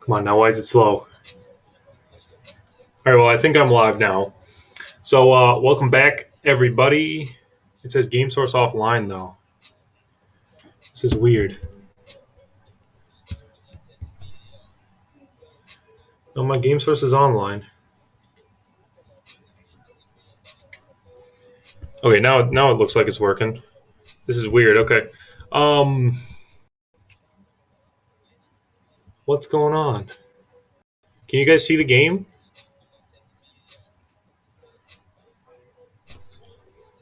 Come on now, why is it slow? All right, well, I think I'm live now. So, welcome back, everybody. It says game source offline, though. This is weird. No, my game source is online. Okay, now it looks like it's working. This is weird. Okay. What's going on? Can you guys see the game?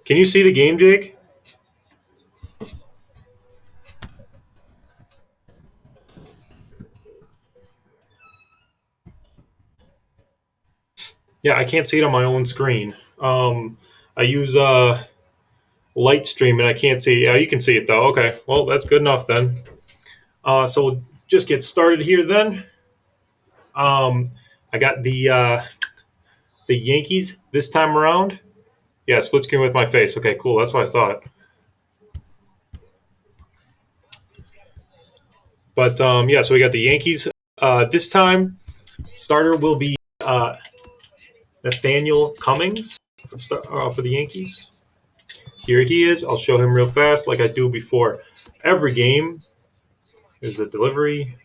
Can you see the game, Jake? Yeah, I can't see it on my own screen. I use light stream and I can't see. Yeah, you can see it though. Okay, well that's good enough then. So we'll just get started here then. I got the Yankees this time around. Yeah, split screen with my face. Okay, cool. That's what I thought. But yeah, so we got the Yankees this time. Starter will be Nathaniel Cummings for the Yankees. Here he is. I'll show him real fast, like I do before every game. There's a delivery.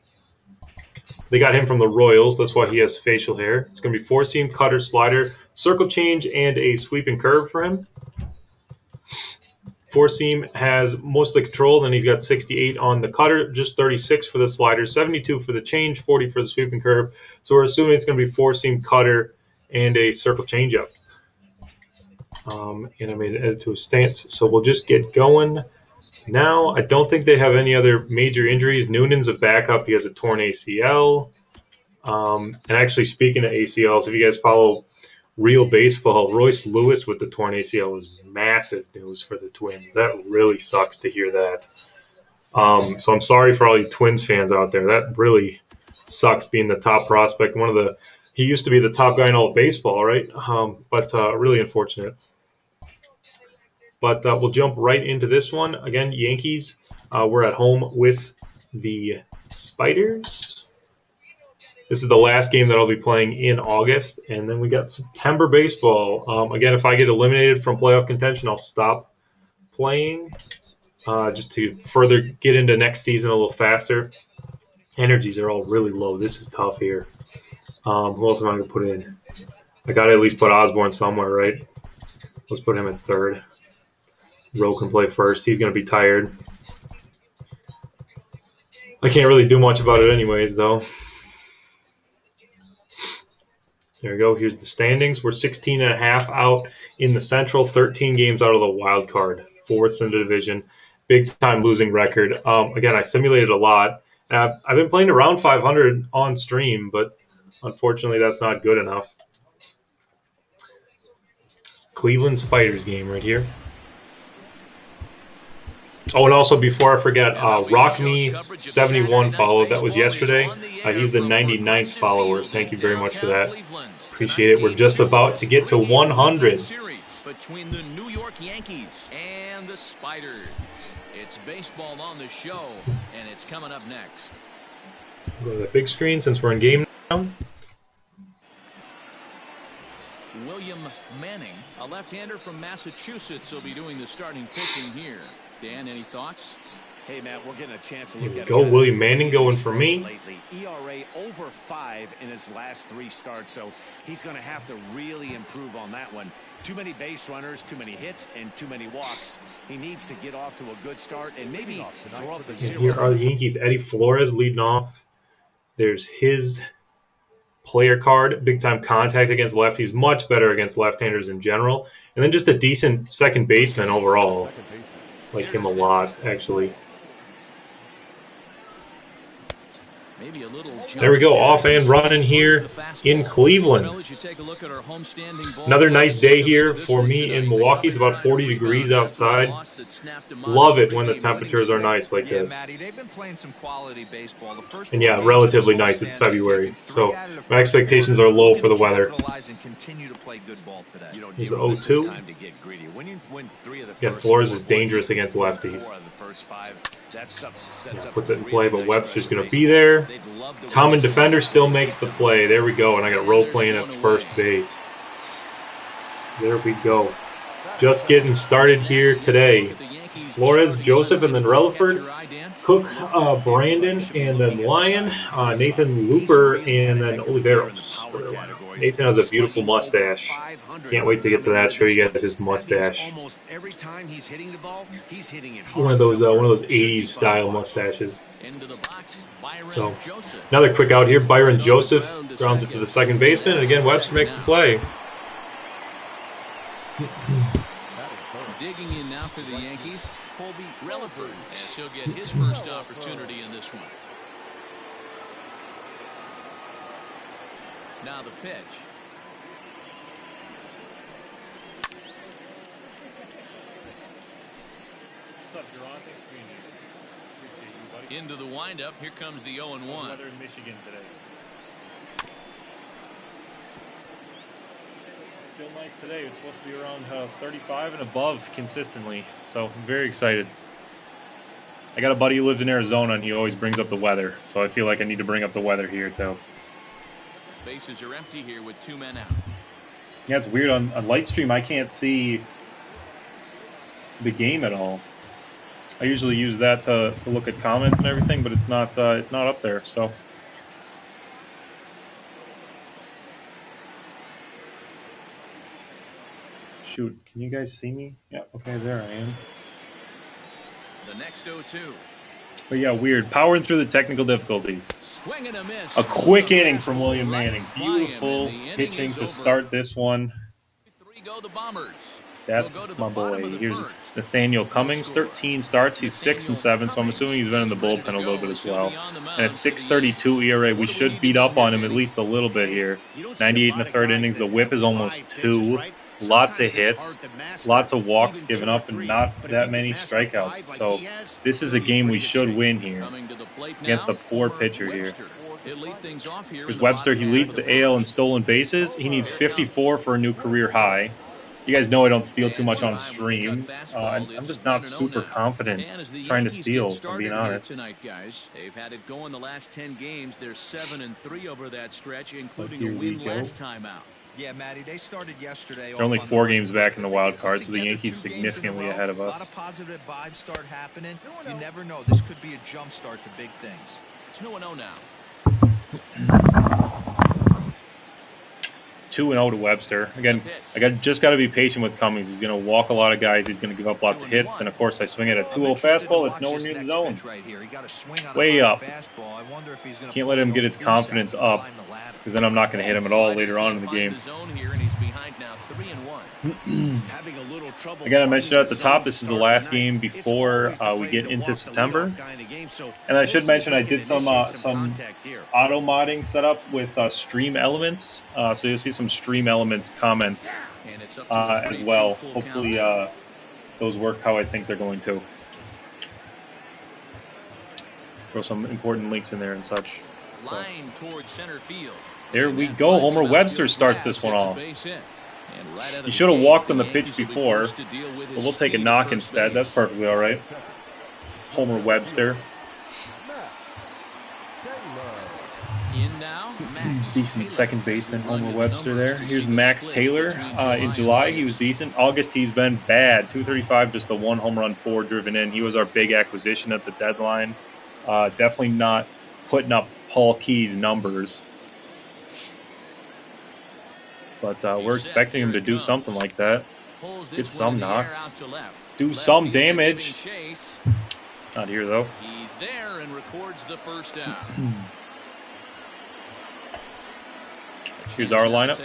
They got him from the Royals. That's why he has facial hair. It's going to be four-seam, cutter, slider, circle change, and a sweep and curve for him. Four-seam has most of the control. Then he's got 68 on the cutter, just 36 for the slider, 72 for the change, 40 for the sweep and curve. So we're assuming it's going to be four-seam, cutter, and a circle changeup. And I made it edit to a stance. So we'll just get going now. I don't think they have any other major injuries. Noonan's a backup. He has a torn ACL. And actually, speaking of ACLs, if you guys follow real baseball, Royce Lewis with the torn ACL was massive news for the Twins. That really sucks to hear that. So I'm sorry for all you Twins fans out there. That really sucks being the top prospect. He used to be the top guy in all of baseball, right? But really unfortunate. But we'll jump right into this one. Again, Yankees, we're at home with the Spiders. This is the last game that I'll be playing in August. And then we got September baseball. Again, if I get eliminated from playoff contention, I'll stop playing just to further get into next season a little faster. Energies are all really low. This is tough here. Who else am I going to put in? I got to at least put Osborne somewhere, right? Let's put him at third. Rowe can play first. He's going to be tired. I can't really do much about it anyways, though. There we go. Here's the standings. We're 16 and a half out in the Central, 13 games out of the wild card, fourth in the division. Big-time losing record. Again, I simulated a lot. I've been playing around 500 on stream, but unfortunately that's not good enough. Cleveland Spiders game right here. Oh, and also before I forget, Rock Me 71 followed. That was yesterday. He's the 99th follower. Thank you very much for that. Appreciate it. We're just about to get to 100. Between the New York Yankees and the Spiders. It's baseball on the show, and it's coming up next. Go to the big screen since we're in game now. William Manning, a left-hander from Massachusetts, will be doing the starting pitching here. Dan, any thoughts? Hey, Matt, we're getting a chance to look Here at we go. William Manning going for me. Lately. ERA over 5 in his last 3 starts, so he's going to have to really improve on that one. Too many base runners, too many hits, and too many walks. He needs to get off to a good start and maybe throw up the zero. Here are the Yankees. Eddie Flores leading off. There's his player card. Big-time contact against lefties. Much better against left-handers in general. And then just a decent second baseman overall. Like him a lot, actually. There we go, off and running here in Cleveland. Another nice day here for me in Milwaukee. It's about 40 degrees outside. Love it when the temperatures are nice like this. And yeah, relatively nice. It's February, so my expectations are low for the weather. Here's the 0-2. Again, Flores is dangerous against lefties. Just puts it in play, but Webster's going to be there. Common defender still makes the play. There we go. And I got Rowe playing at first base. There we go. Just getting started here today. Flores, Joseph, and then Relaford. Cook, Brandon, and then Lyon. Nathan Looper, and then Oliveros. Nathan has a beautiful mustache. Can't wait to get to that. Show you guys his mustache. One of those 80s style mustaches. So, another quick out here. Byron Joseph grounds it to the second baseman, and again, Webster makes the play. Digging in now for the Yankees, Relaford, as he'll get his first opportunity in this one. Now the pitch. What's up, Jerron? Thanks for being here. Appreciate you, buddy. Into the windup. Here comes the 0-1. Weather in Michigan today. It's still nice today. It's supposed to be around 35 and above consistently. So I'm very excited. I got a buddy who lives in Arizona, and he always brings up the weather. So I feel like I need to bring up the weather here, too. Bases are empty here with 2 men out. Yeah, it's weird. On Lightstream, I can't see the game at all. I usually use that to look at comments and everything, but it's not up there. So shoot, can you guys see me? Yeah, okay, there I am. The next 0-2. But yeah, weird. Powering through the technical difficulties. Swing and a miss. A quick inning from William Manning. Beautiful pitching to start this one. 3 go the Bombers. That's my boy. Here's Nathaniel Cummings, 13 starts. He's 6-7, so I'm assuming he's been in the bullpen a little bit as well. And a 6.32 ERA. We should beat up on him at least a little bit here. 98 in the third innings. The whip is almost 2. Lots of hits, lots of walks given up, and not that many strikeouts. So this is a game we should win here against a poor pitcher here. Here's Webster. He leads the AL in stolen bases. He needs 54 for a new career high. You guys know I don't steal too much on stream. I'm just not super confident trying to steal, if I'm being honest. They've had it going the last 10 games. They're 7-3 over that stretch, including a win last time out. Yeah, Matty, they started yesterday. They're only 4 games back in the wild card, so the Yankees significantly ahead of us. A lot of positive vibes start happening. You never know. This could be a jump start to big things. 2-0 now. 2-0 to Webster. Again, just got to be patient with Cummings. He's going to walk a lot of guys. He's going to give up lots of hits. And, of course, I swing at a 2-0 fastball. It's nowhere near the zone. Way up. Can't let him get his confidence up, because then I'm not going to hit him at all later on in the game. Again, I mentioned at the top, this is the last game before we get into September. And I should mention I did some auto modding setup with Stream Elements. So you'll see some Stream Elements comments as well. Hopefully those work how I think they're going to. Throw some important links in there and such. So. There we go. Homer Webster starts this one off. He should have walked on the pitch before, but we'll take a knock instead. That's perfectly all right. Homer Webster. Decent second baseman, Homer Webster there. Here's Max Taylor. In July, he was decent. August, he's been bad. 235, just the 1 home run, 4 driven in. He was our big acquisition at the deadline. Definitely not putting up Paul Key's numbers. But we're expecting him to do something like that. Get some knocks. Do some damage. Not here, though. He's there and records the first out. Here's our lineup.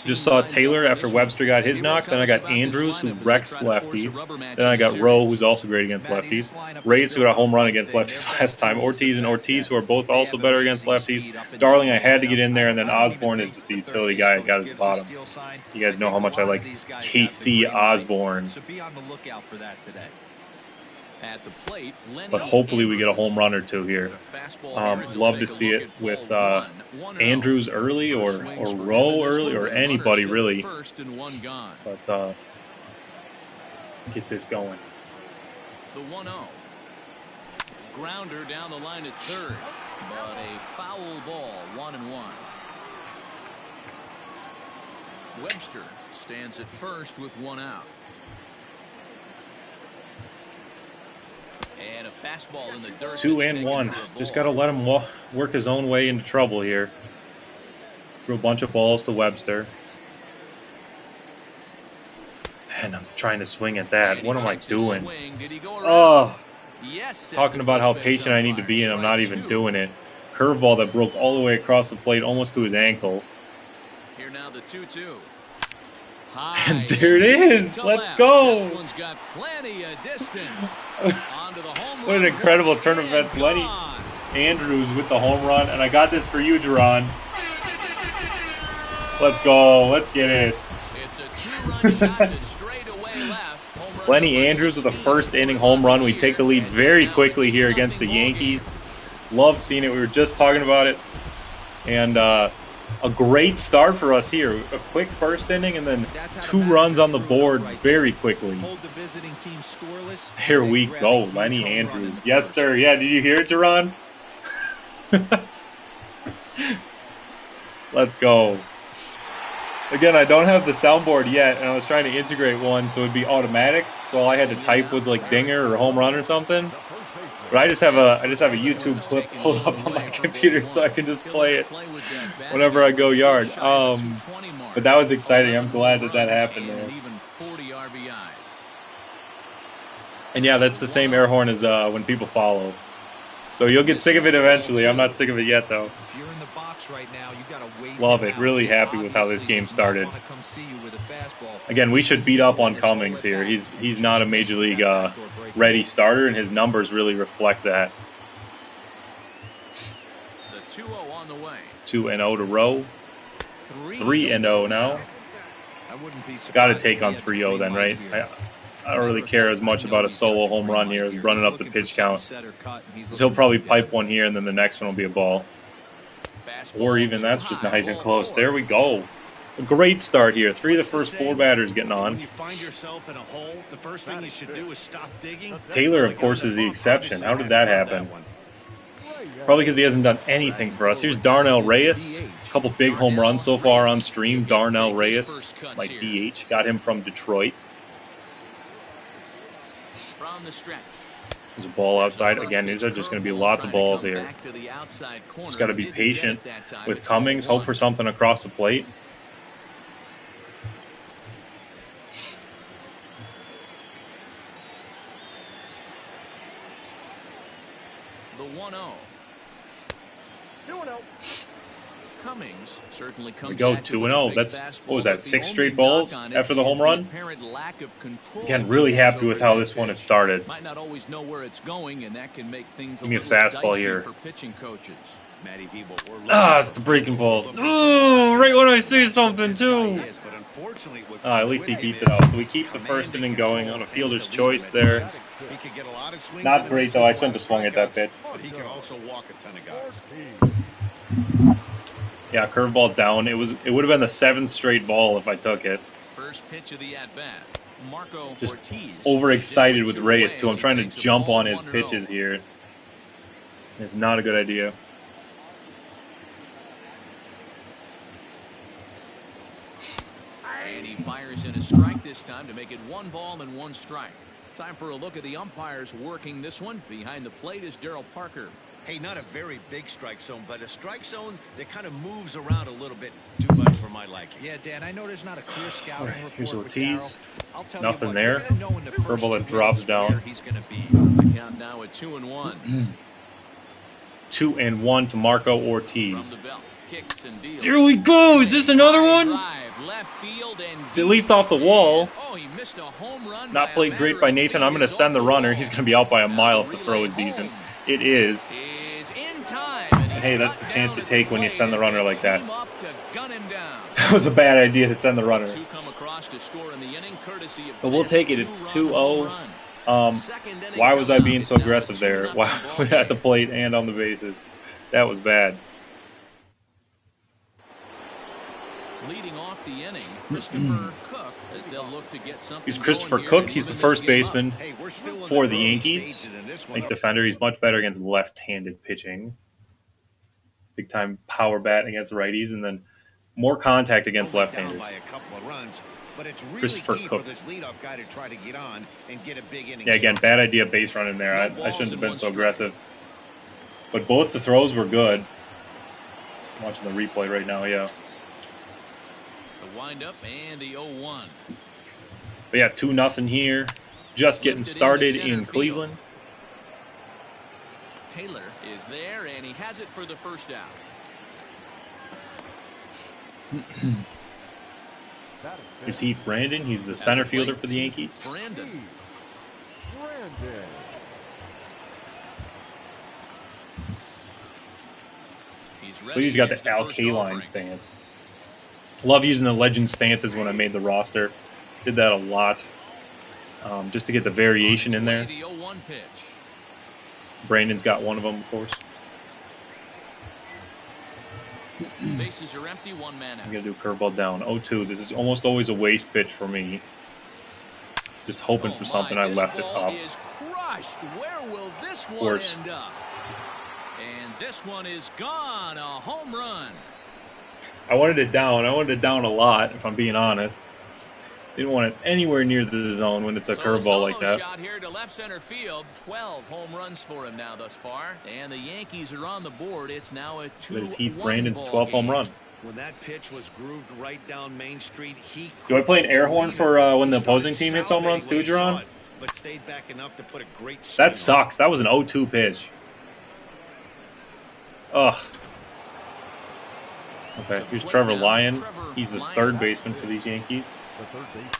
Just saw Taylor after Webster got his knock. Then I got Andrews, who wrecks lefties. Then I got Rowe, who's also great against lefties. Reyes, who got a home run against lefties last time. Ortiz, who are both also better against lefties. Darling, I had to get in there. And then Osborne is just the utility guy. I got at the bottom. You guys know how much I like KC Osborne. So be on the lookout for that today. At the plate, But hopefully we get a home run or two here. Love to see it with Andrews early or Rowe early or anybody really. But let's get this going. The 1-0. grounder down the line at third, but a foul ball, 1-1. Webster stands at first with one out. And a fastball in the dirt. 2-1. Just got to let him work his own way into trouble here. Threw a bunch of balls to Webster. And I'm trying to swing at that. What am I doing? Oh, talking about how patient I need to be, and I'm not even doing it. Curveball that broke all the way across the plate, almost to his ankle. Here now the 2-2. And there it is. Let's go. This one's got plenty of distance. What an incredible turn of events. Lenny Andrews with the home run. And I got this for you, Duran. Let's go. Let's get it. It's a 2-run shot to straightaway left. Lenny Andrews with a first inning home run. We take the lead very quickly here against the Yankees. Love seeing it. We were just talking about it. And a great start for us here. A quick first inning and then 2 runs on the board very quickly. Here we go, Lenny Andrews. Yes, sir. Yeah, did you hear it, Duran? Let's go. Again, I don't have the soundboard yet, and I was trying to integrate one so it would be automatic. So all I had to type was like dinger or home run or something. But I just have a YouTube clip pulled up on my computer so I can just play it whenever I go yard. But that was exciting. I'm glad that happened, man. And yeah, that's the same air horn as when people follow. So you'll get sick of it eventually. I'm not sick of it yet, though. Love it. Really happy with how this game started. Again, we should beat up on Cummings here. He's not a major league ready starter, and his numbers really reflect that. The 2-0 on the way. 2-0 to Rowe. 3-0 now. Got to take on 3-0 then, right? I don't really care as much about a solo home run here as running up the pitch count. So he'll probably pipe one here, and then the next one will be a ball. Or even that's just not even close. There we go. A great start here. 3 of the first 4 batters getting on. Taylor, of course, is the exception. How did that happen? Probably because he hasn't done anything for us. Here's Darnell Reyes. A couple big home runs so far on stream. Darnell Reyes, like DH. Got him from Detroit. There's a ball outside. Again, these are just going to be lots of balls here. Just got to be patient with Cummings. Hope for something across the plate. The 1-0. 2-0. Cummings certainly comes. We go 2-0. That's, what was that, 6 straight balls after the home run? Again, really happy with how this one has started. Might not always know where it's going, and that can make things Give me a fastball here. For pitching coaches. It's the breaking ball. Oh, right when I see something too. At least he beats it out. So we keep the first inning going on a fielder's choice there. Not great though. I shouldn't have swung at that pitch. Yeah, curveball down. It would have been the 7th straight ball if I took it. First pitch of the at bat. Just overexcited with Reyes too. I'm trying to jump on his pitches here. It's not a good idea. And he fires in a strike this time to make it 1 ball and 1 strike. Time for a look at the umpires working this one. Behind the plate is Darryl Parker. Hey, not a very big strike zone, but a strike zone that kind of moves around a little bit too much for my liking. Yeah, Dan, I know there's not a clear scouting report. Here's Ortiz. Nothing there. Curveball that drops down. The count now at 2-1. 2-1 to Marco Ortiz. There we go. Is this another one? It's at least off the wall. Not played great by Nathan. I'm going to send the runner. He's going to be out by a mile if the throw is decent. It is. And hey, that's the chance you take when you send the runner like that. That was a bad idea to send the runner. But we'll take it. It's 2-0. Why was I being so aggressive there? Why at the plate and on the bases? That was bad. Leading off the inning, Christopher Cook, as they'll look to get something. He's Christopher going Cook. here He's the and first bring this game baseman Hey, we're still in for the the early Yankees. stages in this one. Nice defender. He's much better against left-handed pitching. Big time power bat against righties, and then more contact against Only down left-handers. by a couple of runs, but it's really Christopher key Cook. for this leadoff guy to try to get on and get a big inning. Yeah, again, start. bad idea base run in there. I shouldn't have been so aggressive. But both the throws were good. I'm watching the replay right now, yeah. The windup and the 0-1. But yeah, 2-0 here. Just getting Lifted started into center in field. Cleveland. Taylor is there, and he has it for the first out. Here's Heath Brandon. He's the center fielder for the Yankees. Brandon. But he's got the Al Kaline stance. Love using the legend stances when I made the roster. Did that a lot. Just to get the variation in there. The 0-1 pitch. Brandon's got one of them, of course. Bases are empty, one man out. I'm going to do curveball down. 0-2. This is almost always a waste pitch for me. Just hoping for something. I left it up. Is crushed. Where will this one course. end up? And this one is gone. A home run. I wanted it down. I wanted it down a lot, if I'm being honest. Didn't want it anywhere near the zone when it's a curveball like that. Shot here to left center field. 12 home runs for him now thus far. And the Yankees are on the board. It's now a 2-1 That is Heath Brandon's ball 12th home game. run. When that pitch was grooved right down Main Street, he Do I play an air horn for when the He opposing started team hits home runs too, salivating when he saw Jerron? it, but stayed back enough to put a great swing That on sucks. That was an 0-2 pitch. Ugh. Okay, here's Trevor Lyon. He's the third baseman for these Yankees.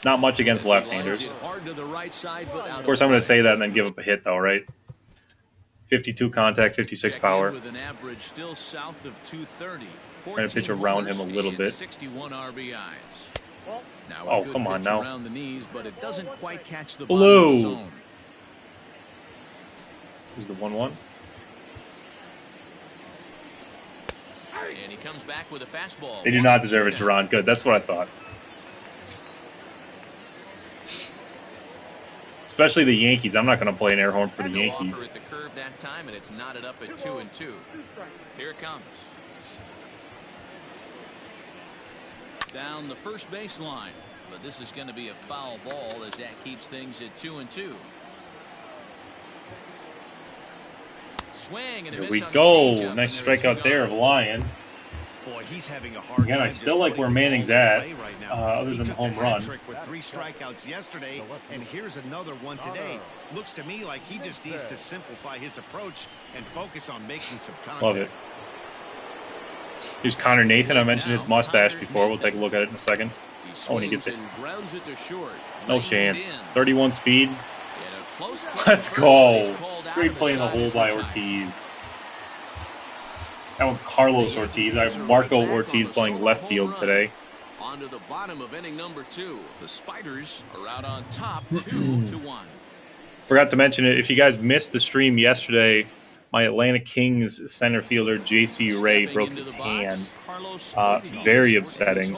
Not much against left-handers. Of course, I'm going to say that and then give up a hit, though, right? 52 contact, 56 power. With an average still south of 230. Trying to pitch around him a little bit. 61 RBIs. Now a Oh, good come on pitch now. around the knees, but it doesn't quite catch the Blue. bottom of the zone. Here's the 1-1. And he comes back with a fastball. They do not deserve it, Jerron. Good. That's what I thought. Especially the Yankees. I'm not going to play an air horn for the No Yankees. offer at the curve that time, and it's knotted up at 2-2. Here it comes. Down the first baseline, but this is going to be a foul ball as that keeps things at 2-2. Swing and a Here miss we on the go. changeup, Nice and there's strikeout two there gone. of Lyon. Boy, he's having a hard Again, I time still just like where putting the Manning's ball in at, play right now. other He than the took home hat run. trick with 3 strikeouts yesterday, and here's another one today. Looks to me like he just needs to simplify his approach and focus on making some contact. Love it. Here's Connor Nathan. I mentioned his mustache before. We'll take a look at it in a second. Oh, and he gets it. Grounds it to short. No Laid chance. in. 31 speed. And a close play Let's at first go. base called out Great of play in the hole assignment by for time. Ortiz. That one's Carlos Ortiz. I have Marco Ortiz playing left field today. On to the bottom of inning number 2. The Spiders are out on top 2-1. Forgot to mention it. If you guys missed the stream yesterday, my Atlanta Kings center fielder J.C. Ray broke his hand. Very upsetting.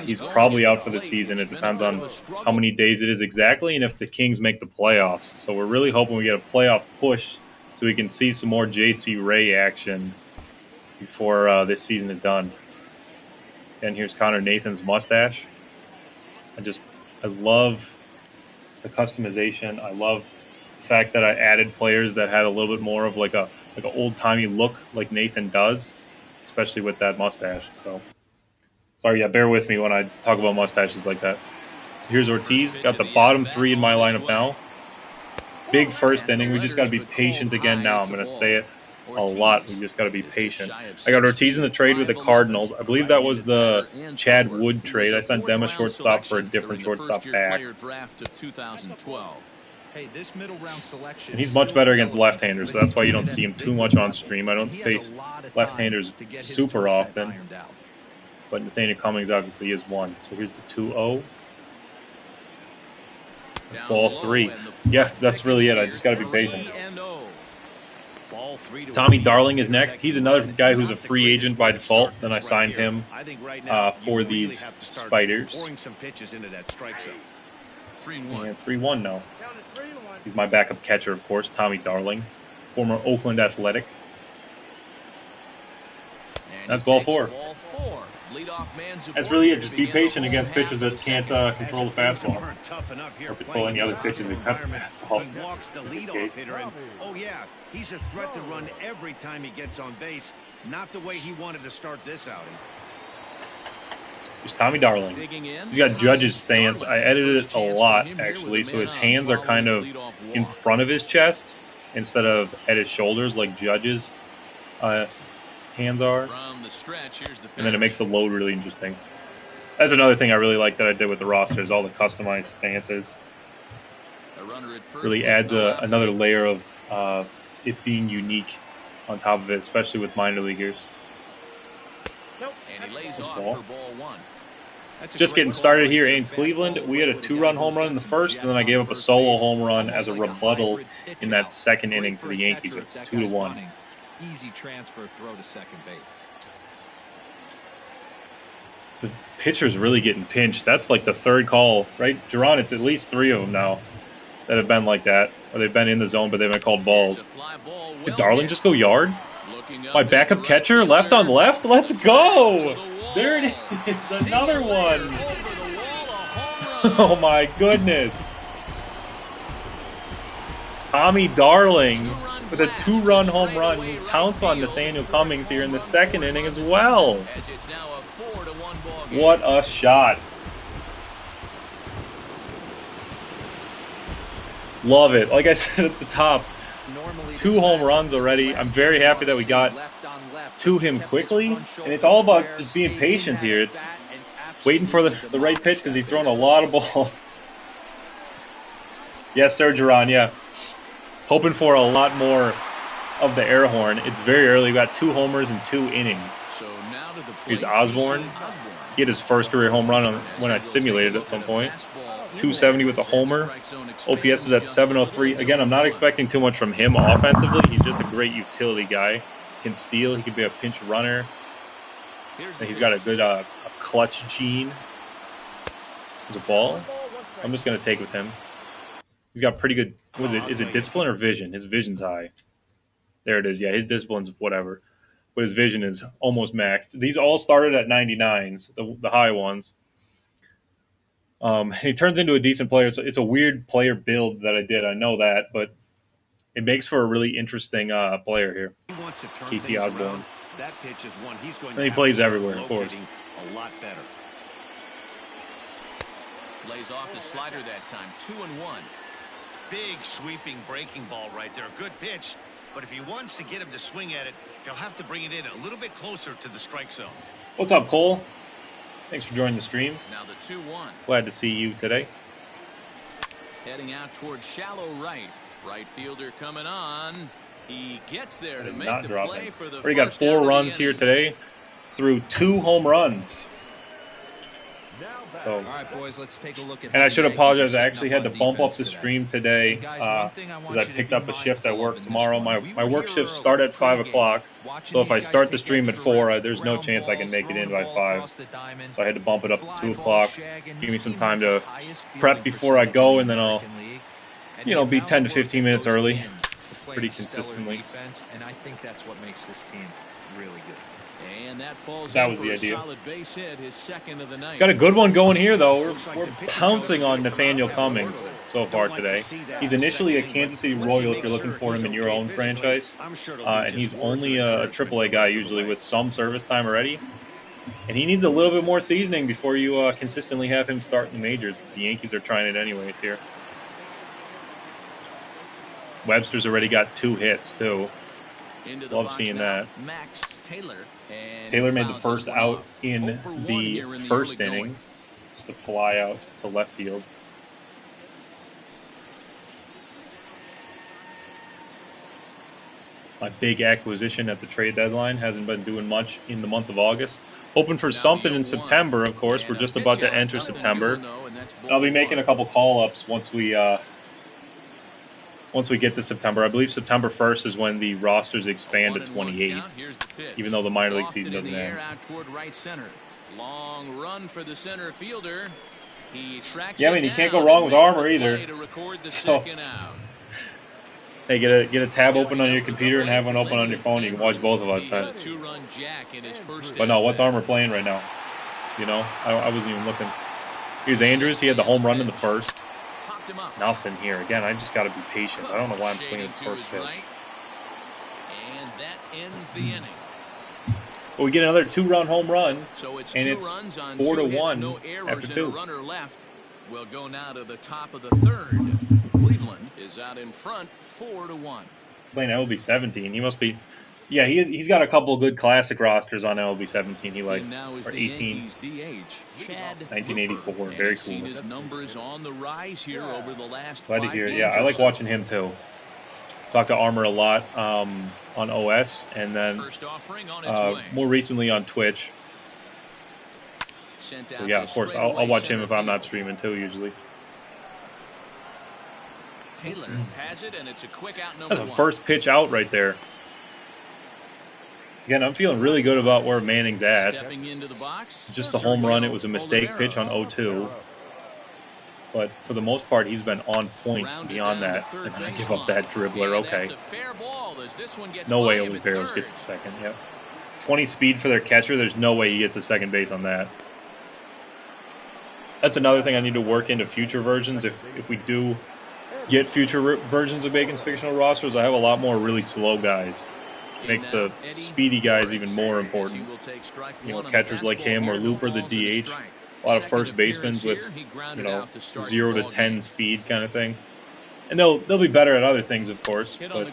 He's probably out for the season. It depends on how many days it is exactly and if the Kings make the playoffs. So we're really hoping we get a playoff push so we can see some more J.C. Ray action before this season is done. And here's Connor Nathan's mustache. I love the customization. I love the fact that I added players that had a little bit more of like an old-timey look like Nathan does, especially with that mustache. So, sorry, yeah, bear with me when I talk about mustaches like that. So here's Ortiz. Got the bottom 3 in my lineup now. Big first inning. We just got to be patient again now. I'm going to say it a lot. We just got to be patient. I got Ortiz in the trade with the Cardinals. I believe that was the Chad Wood trade. I sent them a shortstop for a different shortstop back. Hey, this middle round selection. And he's much better against left-handers, so that's why you don't see him too much on stream. I don't face left-handers super often, but Nathaniel Cummings obviously is one. So here's the 2-0. That's ball 3. Yeah, that's really it. I just got to be patient. Ball Tommy Darling is next. He's another guy who's a free agent by default. Then I signed him for these Spiders. Some pitches into that strike zone. 3-1. And 3-1 now. He's my backup catcher, of course, Tommy Darling, former Oakland Athletic. That's ball 4. That's really it. Just be patient against pitchers that can't control the fastball or control any other pitches except the fastball. Walks the leadoff hitter, and oh yeah, he's a threat to run every time he gets on base. Not the way he wanted to start this outing. Here's Tommy Darling. He's got Judge's stance. I edited it a lot, actually, so his hands are kind of in front of his chest instead of at his shoulders like Judge's hands are. And then it makes the load really interesting. That's another thing I really like that I did with the roster is all the customized stances. Really adds another layer of it being unique on top of it, especially with minor leaguers. And he lays off for ball 1. Just getting started here in Cleveland. We had a 2-run home run in the first, and then I gave up a solo home run as a rebuttal in that second inning to the Yankees. It's 2-1. Easy transfer throw to second base. The pitcher's really getting pinched. That's like the third call, right? Jerron, it's at least 3 of them now that have been like that. Or they've been in the zone, but they've been called balls. Did Darling just go yard? My backup catcher, left on left? Let's go! There it is, another one! Oh my goodness. Tommy Darling with a 2-run home run. He counts on Nathaniel Cummings here in the second inning as well. What a shot. Love it. Like I said at the top, 2 home runs already. I'm very happy that we got to him quickly. And it's all about just being patient here. It's waiting for the right pitch because he's thrown a lot of balls. Yes, sir, Jerron, yeah. Hoping for a lot more of the air horn. It's very early. We got 2 homers in 2 innings. Here's Osborne. He had his first career home run when I simulated at some point. 270 with a homer. OPS is at 703. Again, I'm not expecting too much from him offensively. He's just a great utility guy. Can steal. He can be a pinch runner. And he's got a good clutch gene. There's a ball. I'm just going to take with him. He's got pretty good, is it discipline or vision? His vision's high. There it is. Yeah, his discipline's whatever. But his vision is almost maxed. These all started at 99s, the high ones. He turns into a decent player. So it's a weird player build that I did. I know that, but it makes for a really interesting player here. Casey Osborne. That pitch is one he's going and he plays everywhere, of course. A lot better. Lays off the slider that time. 2-1. Big sweeping breaking ball right there. Good pitch. But if he wants to get him to swing at it, he'll have to bring it in a little bit closer to the strike zone. What's up, Cole? Thanks for joining the stream. Now the 2-1. Glad to see you today. Heading out towards shallow right. Right fielder coming on. He gets there to make the play for the. Already got 4 runs here today through 2 home runs. So, all right, boys, let's take a look at. And I should apologize. I actually had to bump up the stream today because I picked up a shift at work tomorrow. My work shifts start at 5 o'clock. So if I start the stream at 4, there's no chance I can make it in by 5. So I had to bump it up to 2 o'clock. Give me some time to prep before I go, and then I'll, be 10 to 15 minutes early, pretty consistently. And I think that's what makes this team really good. And that was the idea. Of the night. Got a good one going here, though. We're pouncing on Nathaniel Cummings so far today. He's initially a Kansas City Royal if you're looking for him in your own franchise. And he's only a AAA guy usually with some service time already. And he needs a little bit more seasoning before you consistently have him start in the majors. The Yankees are trying it anyways here. Webster's already got 2 hits, too. Love seeing that. Taylor made the first out in the first inning. Just a fly out to left field. My big acquisition at the trade deadline hasn't been doing much in the month of August. Hoping for something in September, of course. We're just about to enter September. I'll be making a couple call-ups once we once we get to September. I believe September 1st is when the rosters expand to 28, even though the minor league season doesn't end. Right center. Long run for the center fielder. Yeah, I mean, you can't go wrong with armor either. So, hey, get a tab open on your computer and have one open on your phone. You can watch both of us then. But no, what's armor playing right now? You know, I wasn't even looking. Here's Andrews. He had the home run in the first. Nothing here. Again, I just got to be patient. I don't know why I'm swinging the first pitch. And that ends the inning. But we get another 2-run home run, and it's 4-1 after 2. Runner left. We'll go now to the top of the third. Cleveland is out in front, 4-1. Playing LB 17, he must be. Yeah, he's got a couple of good classic rosters on LB 17. He likes or 18. 1984, very cool. His numbers on the rise here over the last Glad to hear. Yeah, I like watching him too. Talk to Armor a lot on OS, and then more recently on Twitch. So yeah, of course, I'll watch him if I'm not streaming too. Usually. Taylor has it, and it's a quick out. That's a first pitch out right there. Again, I'm feeling really good about where Manning's at. Just the home run, it was a mistake pitch on 0-2. But for the most part, he's been on point beyond that. And I give up that dribbler, okay. No way Oliveros gets a second, yep. 20 speed for their catcher, there's no way he gets a second base on that. That's another thing I need to work into future versions. If we do get future versions of Bacon's fictional rosters, I have a lot more really slow guys. Makes the speedy guys even more important. You know, catchers like him or Looper, the DH. A lot of first basemen with, 0 to 10 speed kind of thing. And they'll be better at other things, of course. But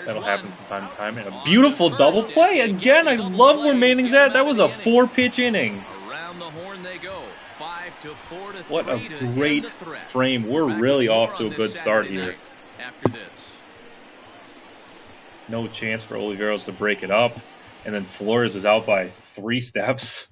that'll happen from time to time. And a beautiful double play. Again, I love where Manning's at. That was a 4-pitch inning. What a great frame. We're really off to a good start here. No chance for Oliveros to break it up. And then Flores is out by 3 steps.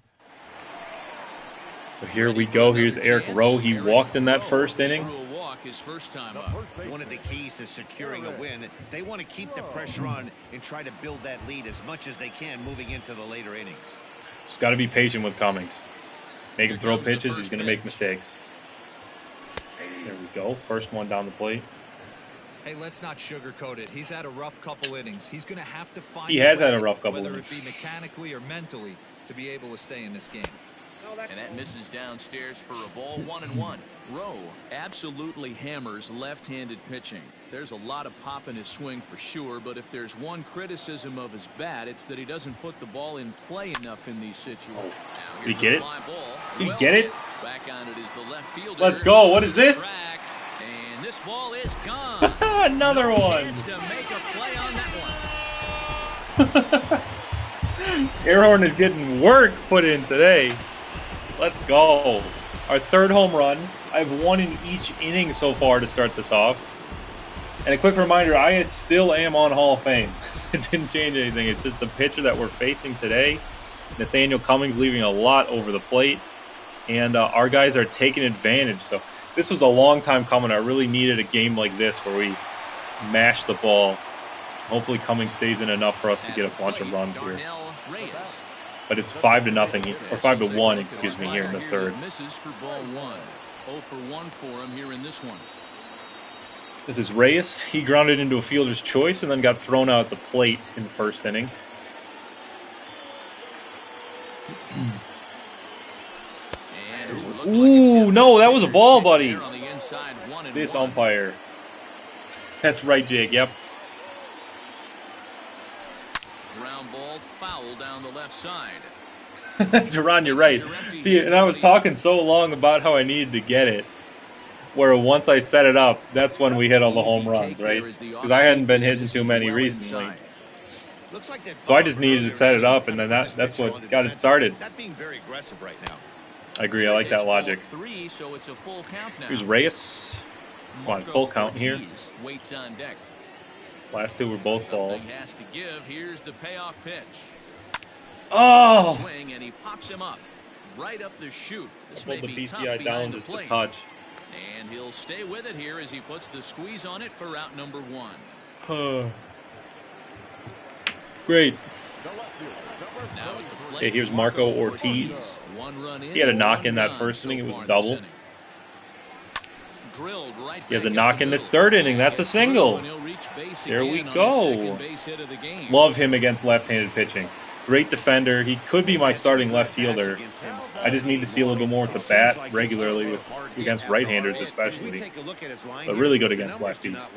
So here we go. Here's Eric Rowe. He walked in that first inning. One of the keys to securing a win, they want to keep the pressure on and try to build that lead as much as they can moving into the later innings. Just got to be patient with Cummings. Make him throw pitches. He's going to make mistakes. There we go. First one down the plate. Hey, let's not sugarcoat it. He's had a rough couple innings. He's going to have to find. He has had a rough couple whether innings. Whether it be mechanically or mentally to be able to stay in this game. And that misses downstairs for a ball, 1-1. Rowe absolutely hammers left-handed pitching. There's a lot of pop in his swing for sure, but if there's one criticism of his bat, it's that he doesn't put the ball in play enough in these situations. Did he get it? Did he get it? Back on it is the left fielder. Let's go. What is this? And this ball is gone. Another one. Chance to make a play on that one. Airhorn is getting work put in today. Let's go. Our third home run. I've won in each inning so far to start this off. And a quick reminder, I still am on Hall of Fame. It didn't change anything. It's just the pitcher that we're facing today. Nathaniel Cummings leaving a lot over the plate. And our guys are taking advantage. So this was a long time coming. I really needed a game like this where we mash the ball. Hopefully Cummings stays in enough for us to get a bunch of runs here. But it's 5-0 or 5-1, excuse me, here in the third. Misses for ball 1. 0 for 1 for him here in this one. This is Reyes. He grounded into a fielder's choice and then got thrown out at the plate in the first inning. Ooh, no, that was a ball, buddy. This umpire. That's right, Jake. Yep. Ground ball, foul down the left side. Jerron, you're right. See, and I was talking so long about how I needed to get it, where once I set it up, that's when we hit all the home runs, right? Because I hadn't been hitting too many recently. So I just needed to set it up, and then that's what got it started. I agree. I like that logic. Here's Reyes. Come on, full count here. Last two were both balls. Here's the payoff pitch. Oh! Swing, and he pops him up right up the chute. This Pulled may the be tough BCI down behind the just a plate. touch. And he'll stay with it here as he puts the squeeze on it for out number 1. Great. Now at the plate, Okay, here's Marco Ortiz. 1 run in, He had a knock in 1 that run first so inning. It was far a in double. this inning. Drilled right He has a back knock up the in this middle. third inning. That's a single. And he'll reach base There we again on go. the second base hit of the game. Love him against left-handed pitching. Great defender. He could be my starting left fielder. I just need to see a little bit more with the bat regularly against right-handers especially. But really good against lefties.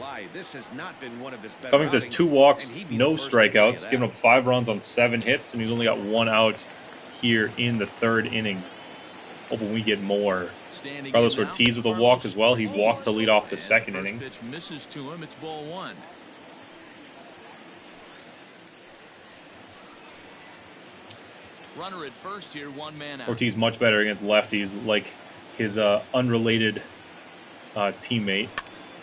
Cummings has 2 walks, no strikeouts, giving up 5 runs on 7 hits, and he's only got 1 out here in the third inning. Hoping we get more. Carlos Ortiz with a walk as well. He walked to lead off the second inning. Pitch misses to him. It's ball 1. Runner at first here, 1 man out. Ortiz much better against lefties, like his unrelated teammate.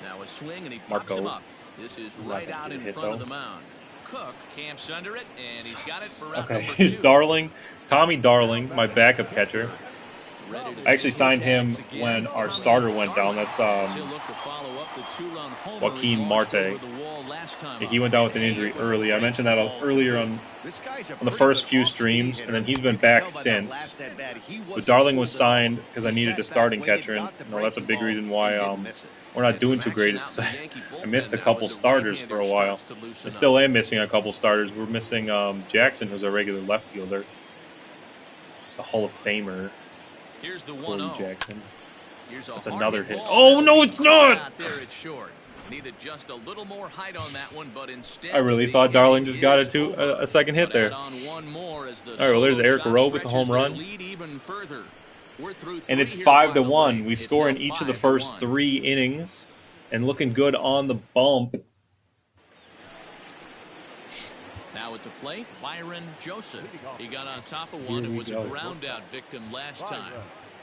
Now a swing and he pops Marco. him up. This is He's not right gonna out get in hit, front of though. the mound. Cook camps under it and he's got it for out Okay, number here's 2. Darling, Tommy Darling, my backup catcher. Ready to I actually take signed his him axe again. when our Tommy starter went down. That's He'll look to follow up the 2-run homer Joaquin he launched Marte. over the wall last time He up. went down with an injury early. I mentioned that earlier on the first few streams, and then he's been back since. But Darling was signed because I needed a starting catcher, and that's a big reason why we're not doing too great is because I missed a couple starters for a while. I still am missing a couple starters. We're missing Jackson, who's a regular left fielder, the Hall of Famer, Here's the Corey 1-0. Jackson. Here's a That's hard another hit. ball. Oh, no, it's not! Out there at short. Needed just a little more height on that one, but instead I really the thought Darling just got over. a second hit But there. add on one more as the All right, well, there's solo Eric shot Rowe with the home stretches run. their lead even further. We're through And three it's here 5-1. by the way. We It's score now in each of the 5-1. first 3 innings, and looking good on the bump. Now at the plate, Byron Joseph. He got on top of one and was a ground out victim last time.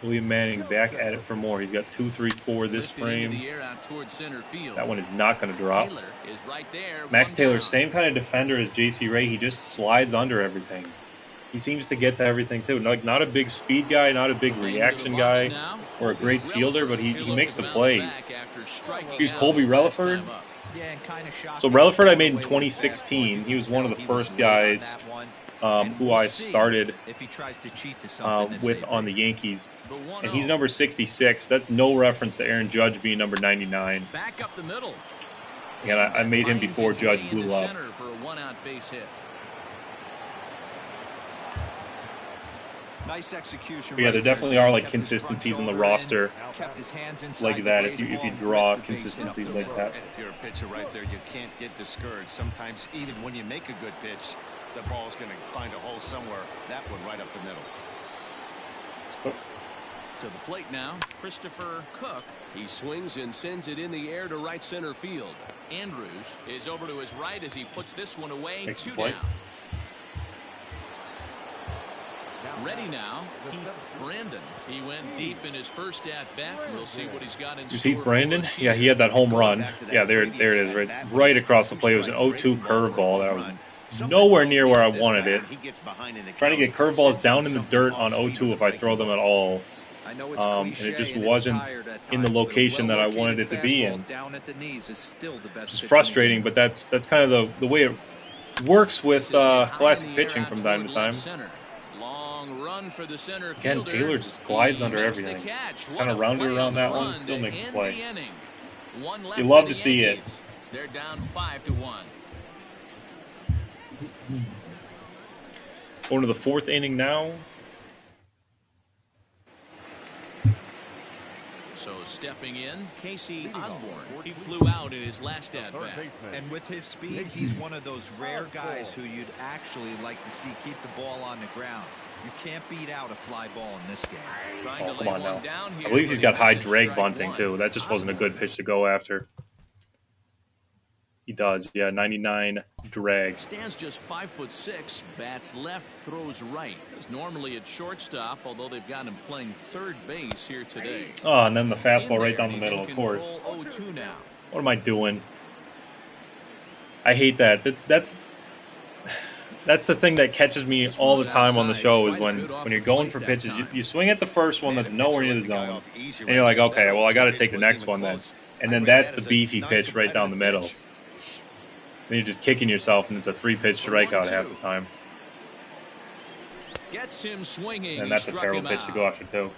William Manning back at it for more. He's got 2, 3, 4 this Lifted into frame. the air out towards center field. That one is not going to drop. Taylor is right there. Max One Taylor, down. same kind of defender as J.C. Ray. He just slides under everything. He seems to get to everything, too. Not a big speed guy, not a big reaction guy, or a great fielder, but he makes the plays. Here's Colby Relaford. Yeah, and kind of shocked. So Relaford I made in 2016. He was one of the first guys who I started If he tries to cheat to something with on the Yankees. And he's number 66. That's no reference to Aaron Judge being number 99. Back up the middle. And I made him before Judge blew up. For a one-out base hit. Nice execution. But yeah, there definitely are like consistencies in the roster Kept his hands like that. If you draw consistencies like that. If you're a pitcher right there, you can't get discouraged. Sometimes even when you make a good pitch, the ball's going to find a hole somewhere. That one right up the middle. To the plate now, Christopher Cook. He swings and sends it in the air to right center field. Andrews is over to his right as he puts this one away. Makes the 2 play. down. Ready now, Heath Brandon. He went deep in his first at-bat. We'll see what he's got in Was store Heath Brandon? for us Yeah, here. he had that home run. Yeah, there it is, right across the plate. It was an 0-2 curveball that was nowhere near where I wanted it. Trying to get curveballs down in the dirt on 0-2 if I throw them at all. And it just wasn't in the location that I wanted it to be in. Which is frustrating, but that's kind of the way it works with classic pitching from time to time. Long run for the center Again, fielder. Taylor just glides He under makes the everything. catch. What Kinda a rounded play around on the that one, run still to makes the end play. the inning. One left You love for to the see it. Yankees. They're down 5-1. Going to the 4th inning now. So stepping in, Casey Osborne. He flew out in his last at-bat. And with his speed, he's one of those rare guys who you'd actually like to see keep the ball on the ground. You can't beat out a fly ball in this game. Trying Oh, to come lay on one now. down here I believe he's for got the high message drag strike bunting, one. too. That just wasn't a good pitch to go after. He does, yeah, 99 drag. Stands just 5'6", bats left, throws right. He's normally at shortstop, although they've got him playing third base here today. Oh, and then the fastball In right there, down the he's middle, in of course. control, 0-2 now. What am I doing? I hate that. That's That's the thing that catches me all the time on the show is when you're going for pitches, you swing at the first one that's nowhere near the zone, and you're like, okay, well, I got to take the next one then. And then that's the beefy pitch right down the middle. Then you're just kicking yourself, and it's a 3-pitch strikeout half the time. Gets him swinging. And that's a terrible pitch to go after, too.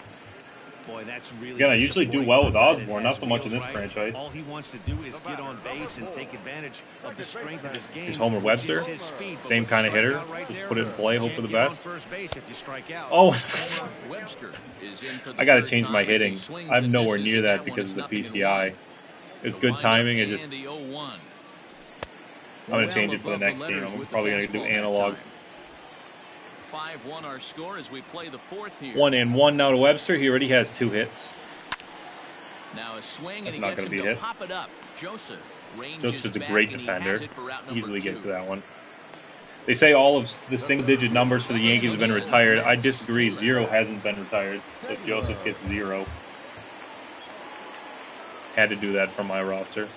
Boy, that's really Again, I usually do well with Osborne, not so much in this franchise. All he wants to do is get on base and take advantage of the strength of his game. Here's Homer Webster, same kind of hitter. Just put it in play, hope for the best. Oh, I got to change my hitting. I'm nowhere near that because of the PCI. It was good timing. I'm going to change it for the next game. I'm probably going to do analog. 5-1 our score as we play the fourth here. 1-1 now to Webster. He already has 2 hits. Now a swing That's and not going to be hit. pop it up. Joseph is a great defender. Easily gets to that one. They say all of the single-digit numbers for the Yankees have been retired. I disagree. 0 hasn't been retired. So Joseph gets 0. Had to do that for my roster.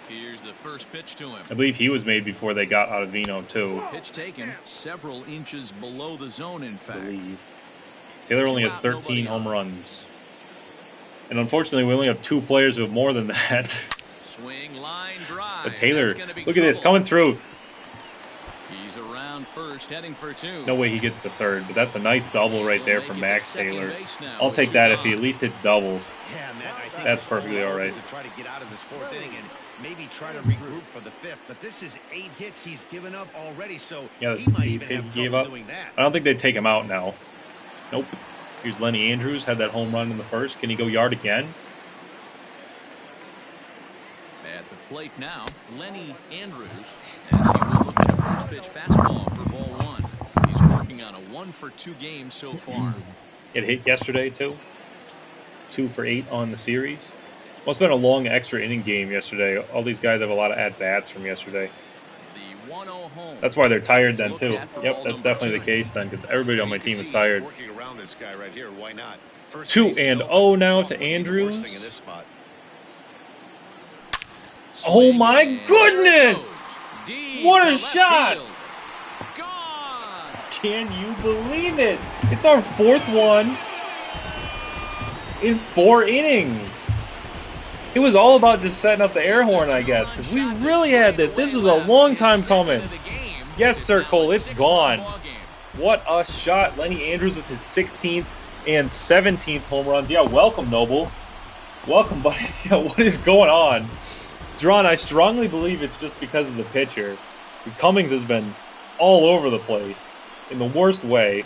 Here's the first pitch to him. I believe he was made before they got Ottavino, too. Pitch taken several inches below the zone, in fact. Taylor only has 13 home runs. And unfortunately, we only have 2 players who have more than that. Swing, line, drive. But Taylor, look at this, coming through. He's around first, heading for 2. No way he gets to third, but that's a nice double right there from Max Taylor. I'll take that if he at least hits doubles. That's perfectly all right. Try to get out of this 4th inning and maybe try to regroup for the 5th. But this is 8 hits he's given up already, so yeah, that's his 8th hit he gave up. I don't think they take him out now. Nope. Here's Lenny Andrews, had that home run in the first. Can he go yard again? At the plate now, Lenny Andrews, as he will look at a first pitch fastball for ball 1. He's working on a 1-for-2 game so far. It hit yesterday, too. 2 for 8 on the series. Must have been a long extra inning game yesterday. All these guys have a lot of at-bats from yesterday. The 1-0 home. That's why they're tired then, too. Yep, that's definitely the case then, because everybody on my team is tired. 2-0 now to Andrews. Oh my goodness! What a shot! Can you believe it? It's our 4th one in 4 innings. It was all about just setting up the air horn, I guess, because we really had this. This was a long time coming. Yes, Sir Cole, it's gone. What a shot. Lenny Andrews with his 16th and 17th home runs. Yeah, welcome, Noble. Welcome, buddy. Yeah, what is going on? Drawn, I strongly believe it's just because of the pitcher. Because Cummings has been all over the place in the worst way.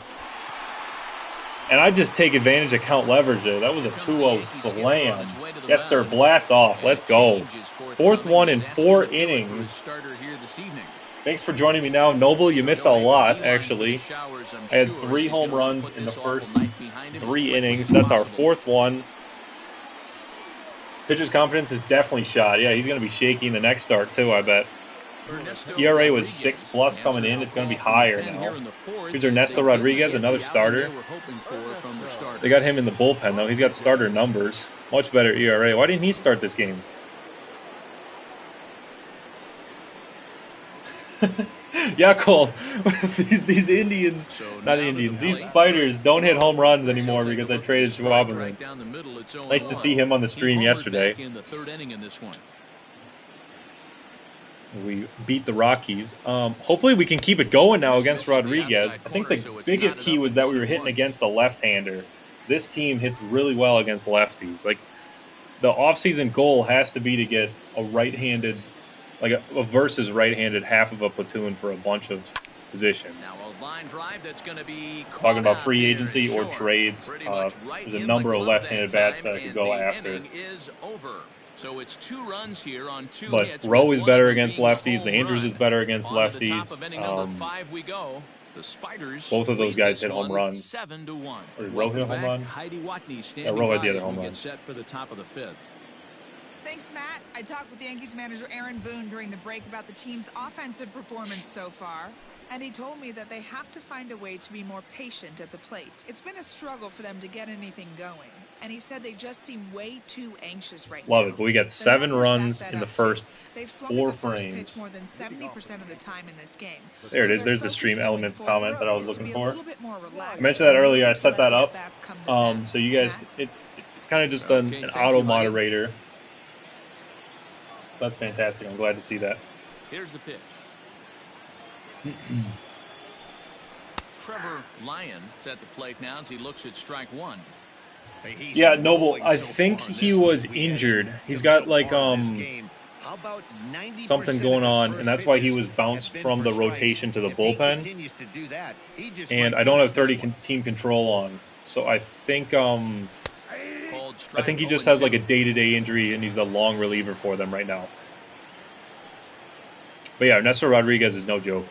And I just take advantage of count leverage there. That was a 2-0 slam. Yes, sir. Blast off. Let's go. 4th one in 4 innings. Thanks for joining me now. Noble, you missed a lot, actually. I had 3 home runs in the first 3 innings. That's our 4th one. Pitcher's confidence is definitely shot. Yeah, he's going to be shaky in the next start, too, I bet. ERA was 6+ coming in. It's going to be higher now. Here's Ernesto Rodriguez, another starter. They got him in the bullpen, though. He's got starter numbers. Much better ERA. Why didn't he start this game? Yeah, Cole. these Indians, not Indians, these Spiders don't hit home runs anymore because I traded Schwab. Nice to see him on the stream yesterday. We beat the Rockies. Hopefully we can keep it going now against Rodriguez. I think the biggest key was that we were hitting against a left-hander. This team hits really well against lefties. Like, the offseason goal has to be to get a right-handed, like a versus right-handed half of a platoon for a bunch of positions. Talking about free agency or trades, there's a number of left-handed bats that I could go after. So it's 2 runs here on 2 but hits. Rowe is better against lefties. Andrews is better against lefties. The Spiders both of those guys hit home runs. 7-1. Or did Rowe hit a home run? Yeah, Rowe had the other home run. Set for the top of the 5th. Thanks, Matt. I talked with Yankees manager Aaron Boone during the break about the team's offensive performance so far, and he told me that they have to find a way to be more patient at the plate. It's been a struggle for them to get anything going. and he said they just seem way too anxious right Love now. it. But we got 7 runs in the first They've swung 4 at the first frames. pitch more than 70% of the time in this game. There it So is. There's the their Stream focus Elements going forward comment that I was is to looking be a for. little bit more relaxed I mentioned that and earlier. I really set let that the up. at-bats come to them. So you guys, Matt? it's kind of just Okay, an thank auto you, Mike. moderator. So that's fantastic. I'm glad to see that. Here's the pitch. Trevor Lyon is at the plate now as he looks at strike one. Hey, he's Yeah, Noble, rolling I so think far in he this one was as we head injured. into He's the got middle like part of this game. How about 90% something of going his on, first and that's why he pitches was have bounced been from for the strikes? rotation to the If he bullpen. continues to do that, he just And might I don't lose have 30 this one. team control on, so I think Called I think he strike just has like a 0-2. day-to-day injury, and he's the long reliever for them right now. But yeah, Ernesto Rodriguez is no joke.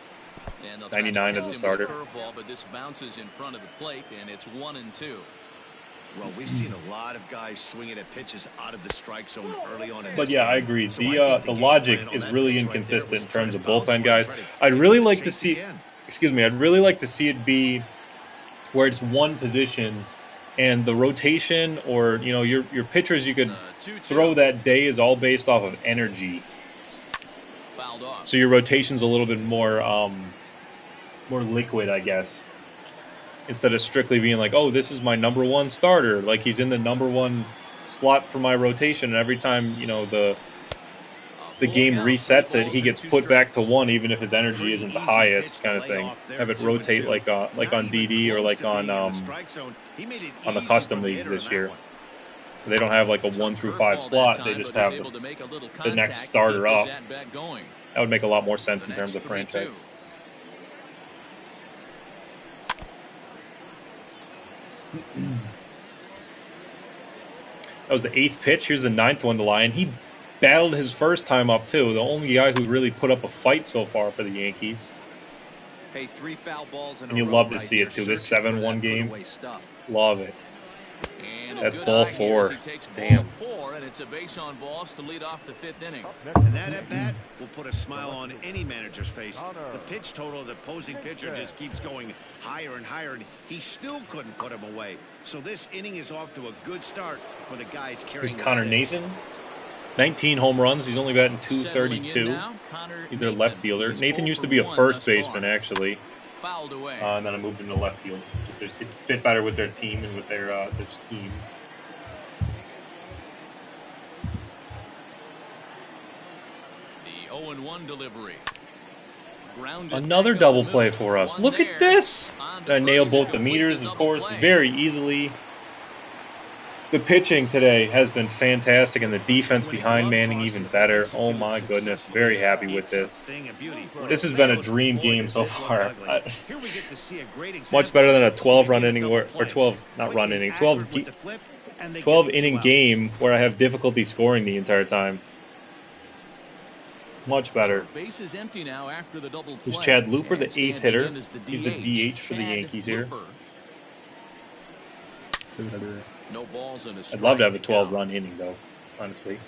And they'll try to 99 as a test him starter. with a curveball, but this bounces in front of the plate, and it's 1-2. Well, we've seen a lot of guys swinging at pitches out of the strike zone early on in But this yeah, I game. agree. So I think The game logic plan on is that really pitch right there inconsistent was in try terms to of bounce bullpen one, guys. try to I'd get really the like to chase see, again. excuse me, I'd really like to see it be where it's one position, and the rotation or your pitchers you could 2-2. throw that day is all based off of energy. Fouled off. So your rotation's a little bit more liquid, I guess. Instead of strictly being like, oh, this is my number one starter, like he's in the number one slot for my rotation, and every time the game resets it, he gets put back to one, even if his energy isn't the highest, kind of thing. Have it rotate like on DD or like on the custom leagues this year. They don't have like a 1 through 5 slot. They just have the next starter up. That would make a lot more sense in terms of franchise. That was the 8th pitch. Here's the 9th one to Lyon. He battled his first time up, too. The only guy who really put up a fight so far for the Yankees. Hey, 3 foul balls in And a you row love to right see it, there, too. This searching for 7-1 that game. put-away stuff. Love it. And a That's good ball eye here 4. as he takes ball Damn. 4, and it's a base on balls to lead off the 5th inning. And that at bat will put a smile on any manager's face. The pitch total of the opposing pitcher just keeps going higher and higher, and he still couldn't put him away. So this inning is off to a good start for the guys carrying Here's the Connor stakes. Nathan. 19 home runs. He's only batting Settling in .232. now, Connor He's their Nathan. left fielder. He's Nathan 0 used to for be a 1 first thus far. baseman, actually. Fouled away. And then I moved him to left field. Just it fit better with their team and with their scheme. The 0-1 delivery. Grounded Another back double up the play middle. for us. One Look there. at this. On to I nailed first both to the complete meters, of double course, play. very easily. The pitching today has been fantastic, and the defense behind Manning even better. Oh my goodness, very happy with this. This has been a dream game so far. Much better than a 12-run inning or 12, not run inning, 12 inning game where I have difficulty scoring the entire time. Much better. Base is empty now after the double play. Here's Chad Looper, the And 8th standing hitter. in is He's the DH for the Chad Yankees here. Looper. No balls in a strike. I'd love to have a 12-run inning, though, honestly.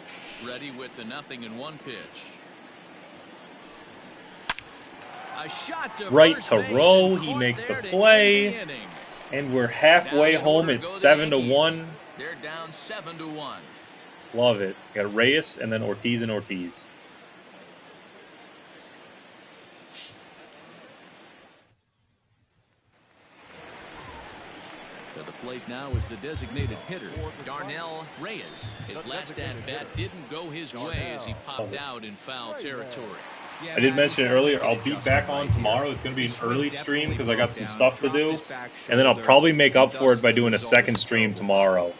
Ready with the 0-1 pitch. A shot to Right first to base row. and He caught makes the there to play. end the inning. And we're halfway Down in home. order It's go the 7-1. Yankees. They're down 7-1. Love it. Got Reyes and then Ortiz and Ortiz. To the plate now is the designated hitter, Darnell Reyes. His last at-bat didn't go his way as he popped out in foul territory. I did mention it earlier. I'll be back on tomorrow. It's going to be an early stream because I got some stuff to do. And then I'll probably make up for it by doing a second stream tomorrow,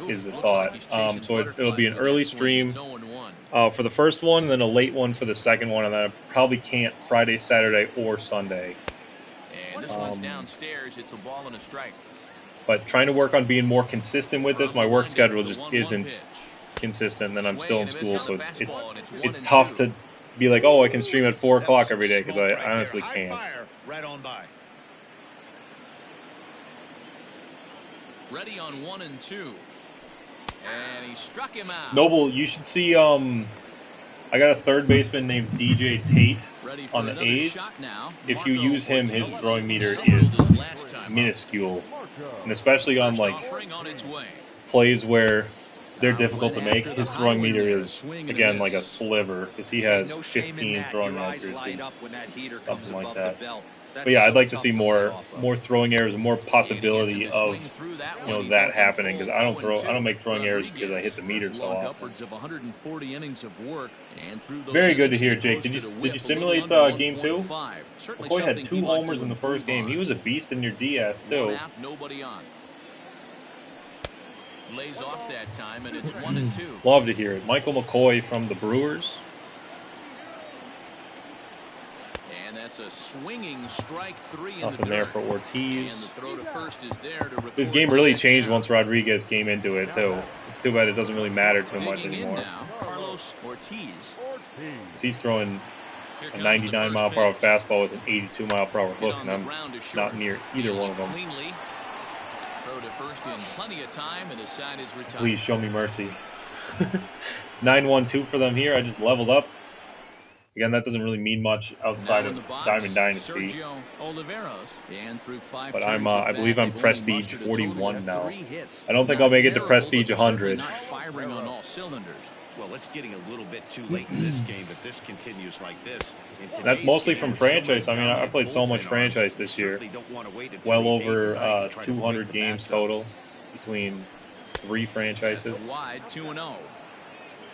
is the thought. So it'll be an early stream for the first one, and then a late one for the second one, and then I probably can't Friday, Saturday, or Sunday. And this one's downstairs. It's a ball and a strike. But trying to work on being more consistent with this. My work schedule just isn't consistent, and I'm still in school, so it's tough to be like, oh, I can stream at 4 o'clock every day, because I honestly can't. Right on by. Ready on 1 and 2. And he struck him out. Noble, you should see, I got a third baseman named DJ Tate Ready for on the another A's. shot now. If you use him, his throwing meter Some of is his last time up. minuscule. And especially on, like, Offering on its way. plays where they're difficult to make, his throwing meter is, again, like a sliver, because he has 15 throwing accuracy, something like that. But yeah, I'd like to see more throwing errors and more possibility of that happening, because I don't make throwing errors because I hit the meter so often. Very good to hear, Jake. Did you simulate game 2? McCoy had 2 homers in the first game. He was a beast in your DS too. Lays off that time, and it's 1-2. Love to hear it. Michael McCoy from the Brewers. And that's a swinging strike 3 in Nothing the there dirt. for Ortiz. And the throw to first is there to This game really changed once Rodriguez came into it too. It's too bad it doesn't really matter too much anymore. Now, Carlos Ortiz. He's throwing a 99-mile-per-hour fastball with an 82-mile-per-hour hook, and I'm not near either one of them. Throw to first in plenty of time, and his side is retired. Please show me mercy. It's 9-1-2 for them here. I just leveled up. Again, that doesn't really mean much outside of Diamond Dynasty. But I believe I'm Prestige 41 now. I don't think I'll make it to Prestige 100. Firing on all cylinders. Well, it's getting a little bit too late in this game if this continues like this. That's mostly from franchise. I mean, I played so much franchise this year. Well over 200 games total between 3 franchises. Wide 2-0.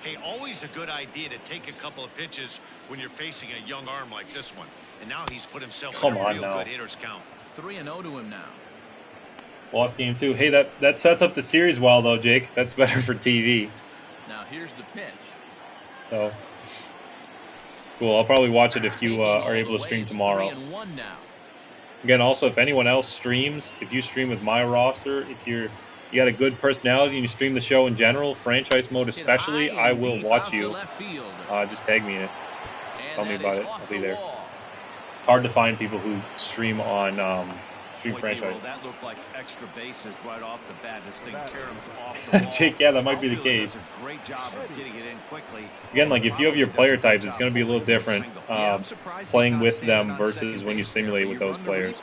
Hey, always a good idea to take a couple of pitches when you're facing a young arm like this one. And now he's put himself in a real good hitter's count. 3-0 to him now. Lost game 2. Hey, that sets up the series well, though, Jake. That's better for TV. Now here's the pitch. So, cool. I'll probably watch it if you are able to stream tomorrow. Again, also, if anyone else streams, if you stream with my roster, if you got a good personality and you stream the show in general, franchise mode especially, I will watch you. Just tag me in it. Tell me about it. I'll be there. It's hard to find people who stream on franchise. That looked like extra bases right off the bat. This thing off the Jake, yeah, that might be the case. A great job of getting it in quickly. Again, like if you have your player types, it's going to be a little different playing with them versus when you simulate with those players.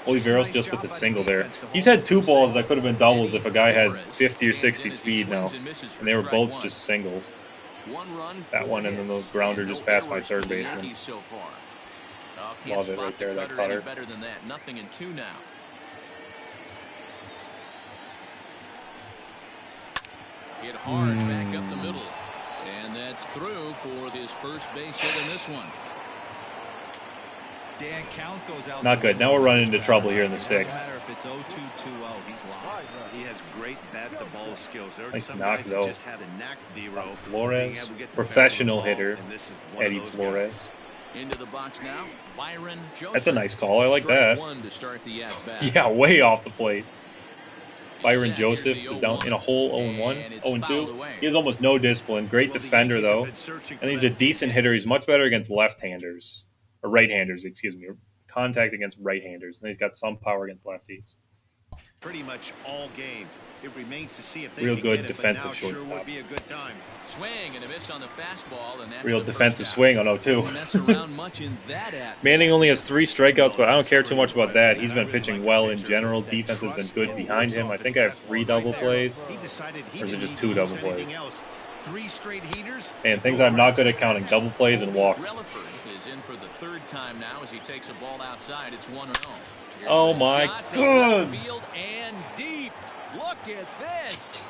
Oliveros just with a single there. He's had 2 balls that could have been doubles if a guy had 50 or 60 speed now, and they were both just singles. That one and then the grounder just past my third baseman. Love it right there, that cutter. Better than that. Nothing in 2 now. Hit hard back up the middle. And that's through for his first base hit in this one. Dan, count goes out. Not good. Now we're running into trouble here in the 6th. No matter if it's 0-2, 2-0, he's locked. He has great bat-to-ball skills. There are Nice some knock, guys though. that just have a knack, D-Row. Flores, professional hitter, Eddie Flores. Into the box now, Byron Joseph. That's a nice call. I like that. To start the at-bat. Yeah, way off the plate. Byron Joseph is down in a hole 0-1, 0-2. He has almost no discipline. Great defender, though. And he's a decent hitter. He's much better against left-handers. Or right-handers, excuse me. Contact against right-handers. And he's got some power against lefties. Pretty much all game. It remains to see if they real can good get it, defensive but now shortstop. Sure would be a good time. Swing and a miss on the fastball, and that's Real the defensive first swing out. on 0-2. Didn't mess around much in that at-bat. Manning only has 3 strikeouts, but I don't care too much about that. He's been pitching well in general. Defense has been good behind him. I think I have 3 double plays. He decided he Or is it didn't just need 2 to double use anything plays? else. 3 straight heaters. And things I'm not good at counting: double plays and walks. Relaford is in for the 3rd time now as he takes a ball outside. It's 1-0. Here's Oh a my shot to God. left field and deep. Look at this.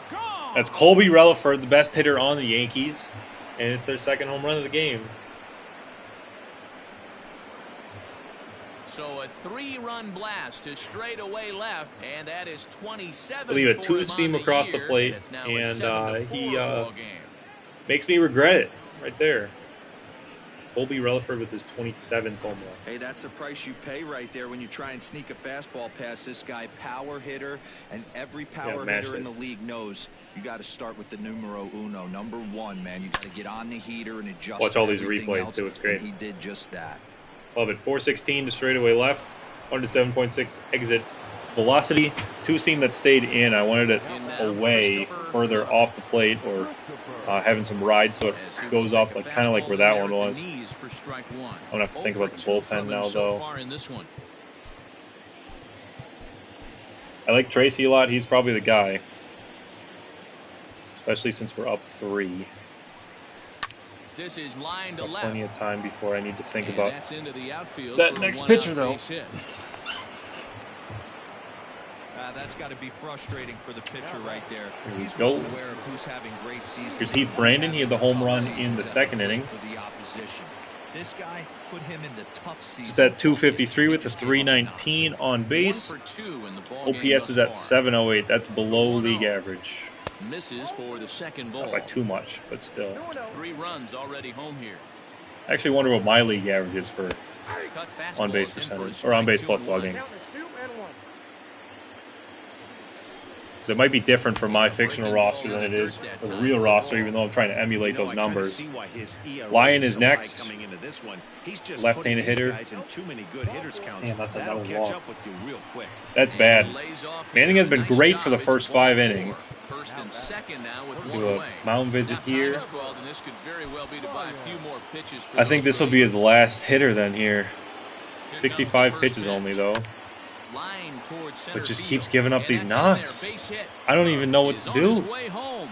Gone. That's Colby Relaford, the best hitter on the Yankees, and it's their 2nd home run of the game. So a 3-run blast to straightaway left, and that is 27. I believe a for him two-seam on across the year, plate, it's now a and 7-4 he ball game. makes me regret it right there. Colby Relaford with his 27th home run. Hey, that's the price you pay right there when you try and sneak a fastball past this guy. Power hitter, and every power matched hitter in it. the league knows you got to start with the numero uno, number 1, man. You got to get on the heater and adjust. Watch all these everything replays, else, too. It's great. and he did just that. Love it. 416 to straightaway left. 107.6 exit velocity. 2-seam that stayed in. I wanted it away, further off the plate, or having some ride so it goes up like kind of like where that one was. I'm gonna have to think about the bullpen now, though. I like Tracy a lot. He's probably the guy. Especially since we're up 3. This is line to left. Plenty of time before I need to think And about that's into the outfield that for a next one-out pitcher, though. base hit. That's got to be frustrating for the pitcher right there. Here we He's go. well aware of who's having great seasons. Here's Heath Brandon. He had the home run in the second inning. For the opposition. This guy put him in the tough season. Just at 253 with a 319 on base. 1 for 2 in the ball game OPS is thus at far. 708. That's below league average. Misses for the second ball. Not by too much, but still. 3 runs already home here. I actually wonder what my league average is for Cut fastball on base is in for a percentage or strike, on base 2 plus and 1. slugging. So it might be different for my fictional roster than it is for the real roster, even though I'm trying to emulate those numbers. Lyon is next. Left-handed hitter. Man, that's another walk. That's bad. Manning has been great for the first 5 innings. First and second now with one Do a away. mound visit here. Now time is called, and this could very well be to buy a few more pitches for I think those this will be his last hitter then here. 65 pitches only, though. Line towards center But just field. keeps giving up And these that's in there, knocks. base hit. I don't even know what He's to on his do. way home.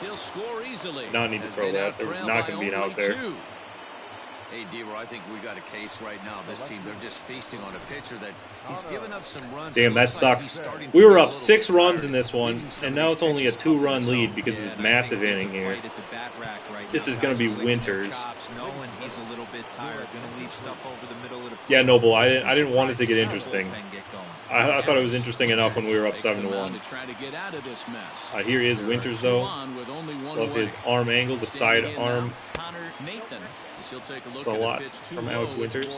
He'll score easily. Not need to as throw they now that. There's trail not by gonna be an only out there. 2. Hey, Deaver, I think we got a case right now. This team, they're just feasting on a pitcher that he's given up some runs. Damn, that sucks. We were up 6 runs in this one, and now it's only a 2-run lead because of this massive inning here. This is going to be Winters. Yeah, Noble, I didn't want it to get interesting. I thought it was interesting enough when we were up 7-1. Here is Winters, though. Love his arm angle, the side arm. It's a lot from Alex Winters.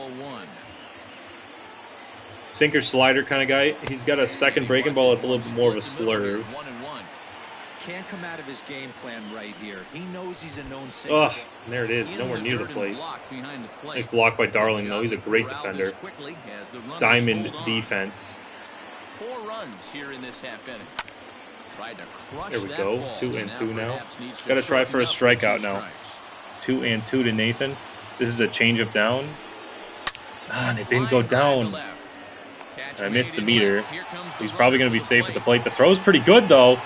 Sinker slider kind of guy. He's got a second breaking ball that's a little bit more of a slurve. Can't come out of his game plan right here. He knows he's a known sinker. Ugh, and there it is. Nowhere near the plate. Nice block by Darling, though. He's a great defender. Diamond defense. 4 runs here in this half inning. Tried to crush There we that go. ball, 2 and 2 now. perhaps needs to Got to try for a shorten up strikeout to now. strikes. 2 and 2 to Nathan. This is a changeup down. Ah, and it didn't go down. I missed the meter. He's probably going to be safe at the plate. The throw's pretty good, though.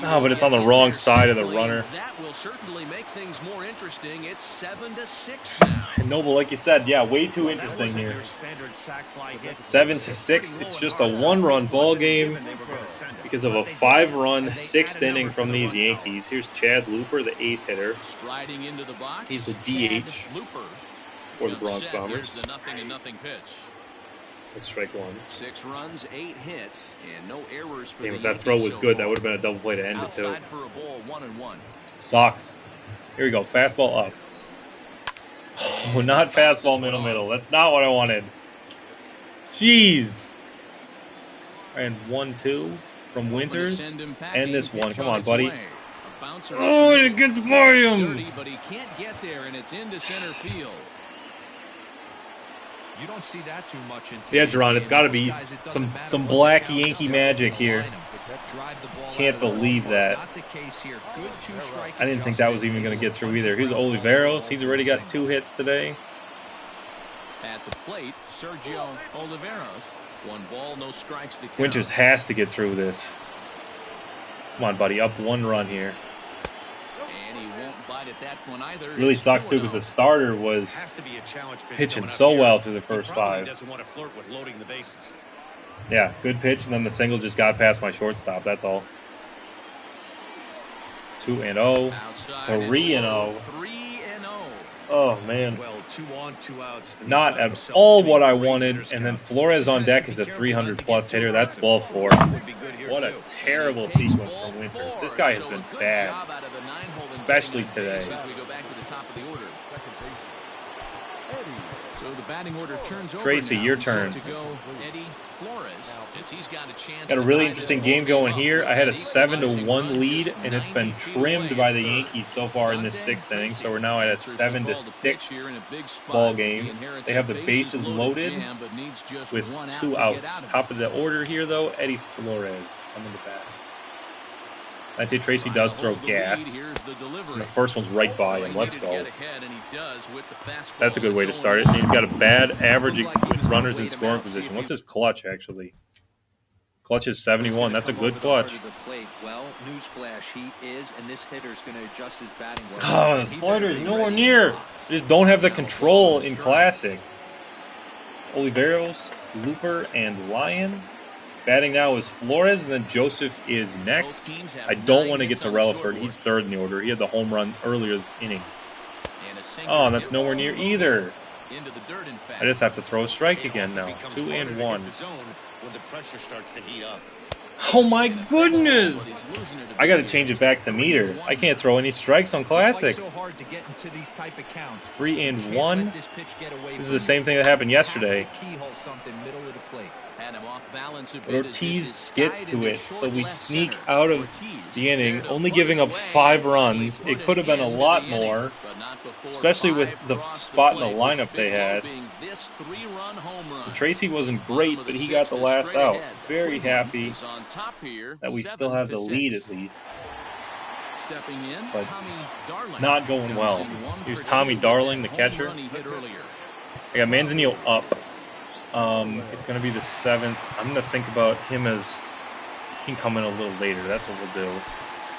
Oh, but it's on the wrong side of the runner. That will certainly make things more interesting. It's 7-6 now. And Noble, like you said, yeah, way too interesting here. 7-6. It's just a 1-run ball game because of a 5-run 6th inning from these Yankees. Here's Chad Looper, the 8th hitter. Striding into the box. He's the DH Looper. for the Bronx Set. Bombers. There's the 0-0 pitch. That's strike 1. 6 runs, 8 hits, and no errors for Damn, the if that Yankees throw was so good, far. that would have been a double play to end it, too. Outside for a ball, 1-1. Sucks. Here we go. Fastball up. Oh, not fastball middle. That's not what I wanted. Jeez. And 1-2 from Winters. And this one. Come on, buddy. Oh, it gets by him. Dirty, but he can't get there, and it's into center field. You don't see that too much in Yeah, Jerron, it's got to be some black Yankee magic here. Can't believe that. I didn't think that was even going to get through either. Here's Oliveros. He's already got 2 hits today. At the plate, Sergio Oliveros. 1 ball, no strikes to count. Winters has to get through this. Come on, buddy. Up 1 run here. And he won't bite at that one either. It really It's sucks, too, 2-0. because the starter was pitching so well through the first 5. Yeah, good pitch, and then the single just got past my shortstop. That's all. 2-0. Outside 3-0. 3-0. Oh, man. Well, 2 on, 2 outs. Not at all what I wanted. And then Flores on deck is a 300-plus hitter. That's ball 4. What a terrible sequence from Winters. This guy has been bad, especially today. As we go back to the top of the order. So the batting order turns over Tracy, now. your Set turn. to go, Eddie Flores, as he's got a chance Got a to really tie interesting this game ball going up here. with I had a an 7-1 lead, just and it's been 90 feet trimmed away by in the third. Yankees so far in this 6th inning. So we're now at a Answers the ball to pitch 7-6 here in a big spot. ball He game. inherits They a have the bases loaded jam, but needs just with 1 out 2 to get outs. out of it. Top of the order here, though, Eddie Flores coming to bat. Dante Tracy does throw gas. And the first one's right by him. Let's go. That's a good way to start it. And he's got a bad average with runners in scoring position. What's his clutch, actually? Clutch is 71. That's a good clutch. Well, newsflash, he is, and this hitter's going to adjust his batting glove. Oh, the slider's nowhere near. They just don't have the control in Classic. It's Oliveros, Looper, and Lyon. Batting now is Flores, and then Joseph is next. I don't want to get to Relaford. He's third in the order. He had the home run earlier this inning. Oh, and that's nowhere near either. I just have to throw a strike again now. 2-1. Oh my goodness! I got to change it back to meter. I can't throw any strikes on Classic. 3-1. This is the same thing that happened yesterday. But Ortiz gets to it, so we sneak out of the inning, only giving up 5 runs. It could have been a lot more, especially with the spot in the lineup they had. Tracy wasn't great, but he got the last out. Very happy that we still have the lead at least. But not going well. Here's Tommy Darling, the catcher. I got Manzanillo up. It's going to be the 7th. I'm going to think about him as he can come in a little later. That's what we'll do.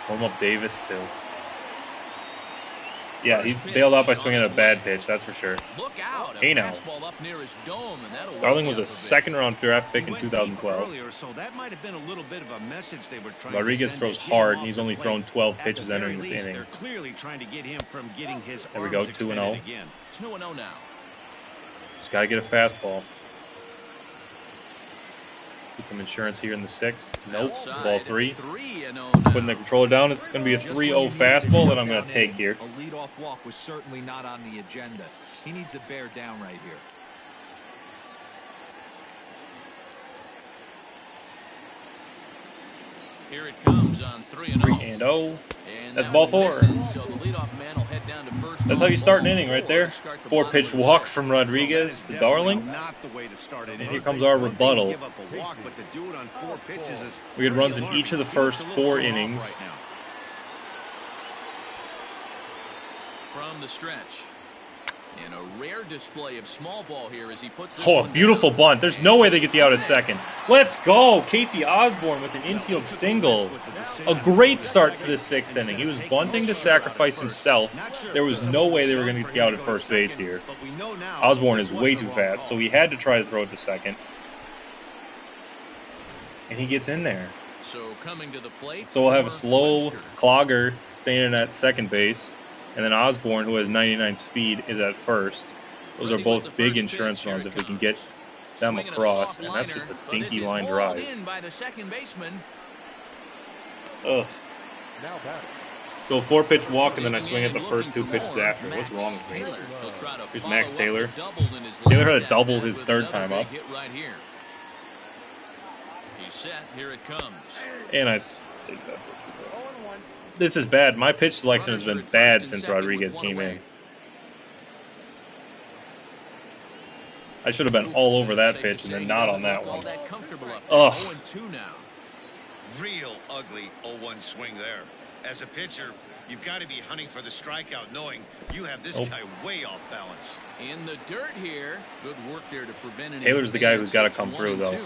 Warm up Davis too. Yeah, he bailed out by swinging a bad pitch, that's for sure. Hey now. Darling was a second-round draft pick in 2012. Rodriguez throws hard, and he's only thrown 12 pitches entering this inning. There we go, 2-0. Just got to get a fastball. Get some insurance here in the 6th. Nope. Ball 3. Putting the controller down. It's going to be a 3-0 fastball that I'm going to take here. A leadoff walk was certainly not on the agenda. He needs to bear down right here. Here it comes on 3-0. That's ball 4. That's how you start an inning right there. 4-pitch walk from Rodriguez to Darling. And here comes our rebuttal. We had runs in each of the first 4 innings. From the stretch. And a rare display of small ball here as he puts this Oh, beautiful bunt. There's no way they get the out at second. Let's go. Casey Osborne with an infield single. A great start to this 6th inning. He was bunting to sacrifice himself. There was no way they were going to get the out at first base here. Osborne is way too fast, so he had to try to throw it to second. And he gets in there. So coming to the plate. So we'll have a slow clogger standing at second base. And then Osborne, who has 99 speed, is at first. Those are both big insurance runs if we can get them across. And that's just a dinky line drive. Ugh. So a 4-pitch walk, and then I swing at the first 2 pitches after. What's wrong with me? Here's Max Taylor. Taylor had to double his 3rd time up. He's set. Here it comes. And I take that. This is bad. My pitch selection has been bad since Rodriguez came in. I should have been all over that pitch and then not on that one. Ugh. Real ugly 0-1 swing there. As a pitcher, you've got to be hunting for the strikeout, knowing you have this guy way off balance. In the dirt here. Good work there to prevent it. Taylor's the guy who's got to come through, though.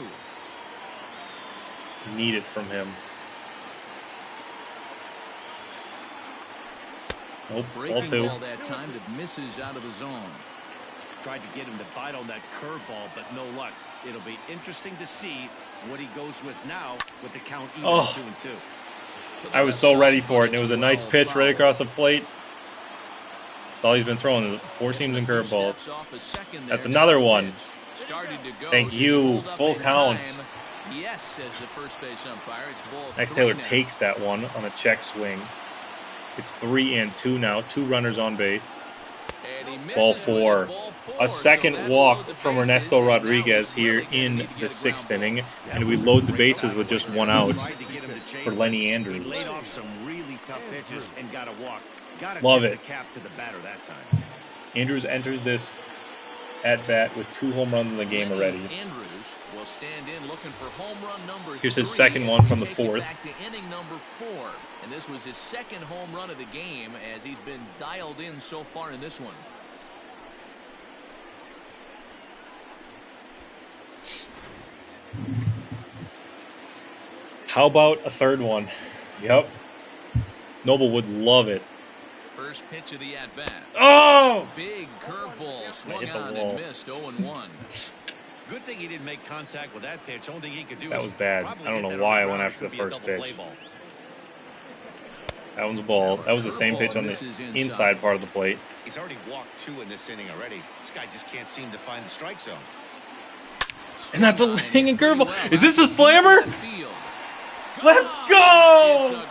Need it from him. Nope, ball 2. That time that misses out of the zone. Tried to get him to bite on that curveball, but no luck. It'll be interesting to see what he goes with now with the count even 2-2. I was so ready for it, and it was a nice pitch right across the plate. That's all he's been throwing, 4 seams and curveballs. That's another one. Thank you, full count. Max Taylor takes that one on a check swing. It's 3-2 now. 2 runners on base. Ball 4. A second walk from Ernesto Rodriguez here in the 6th inning. And we load the bases with just 1 out for Lenny Andrews. Love it. Andrews enters this at-bat with 2 home runs in the game already. Here's his second one from the 4th. And this was his 2nd home run of the game as he's been dialed in so far in this one. How about a third one? Yep. Noble would love it. First pitch of the at-bat. Oh! Big curveball swung hit the on wall. and missed 0-1. Good thing he didn't make contact with that pitch. Only thing he could do That was was bad. probably I don't hit know that why I on the went ground. after the Could be a first double play pitch. ball. That one's a ball. That was the same pitch on the inside part of the plate. He's already walked 2 in this inning already. This guy just can't seem to find the strike zone. And that's a hanging curveball. Is this a slammer? Let's go!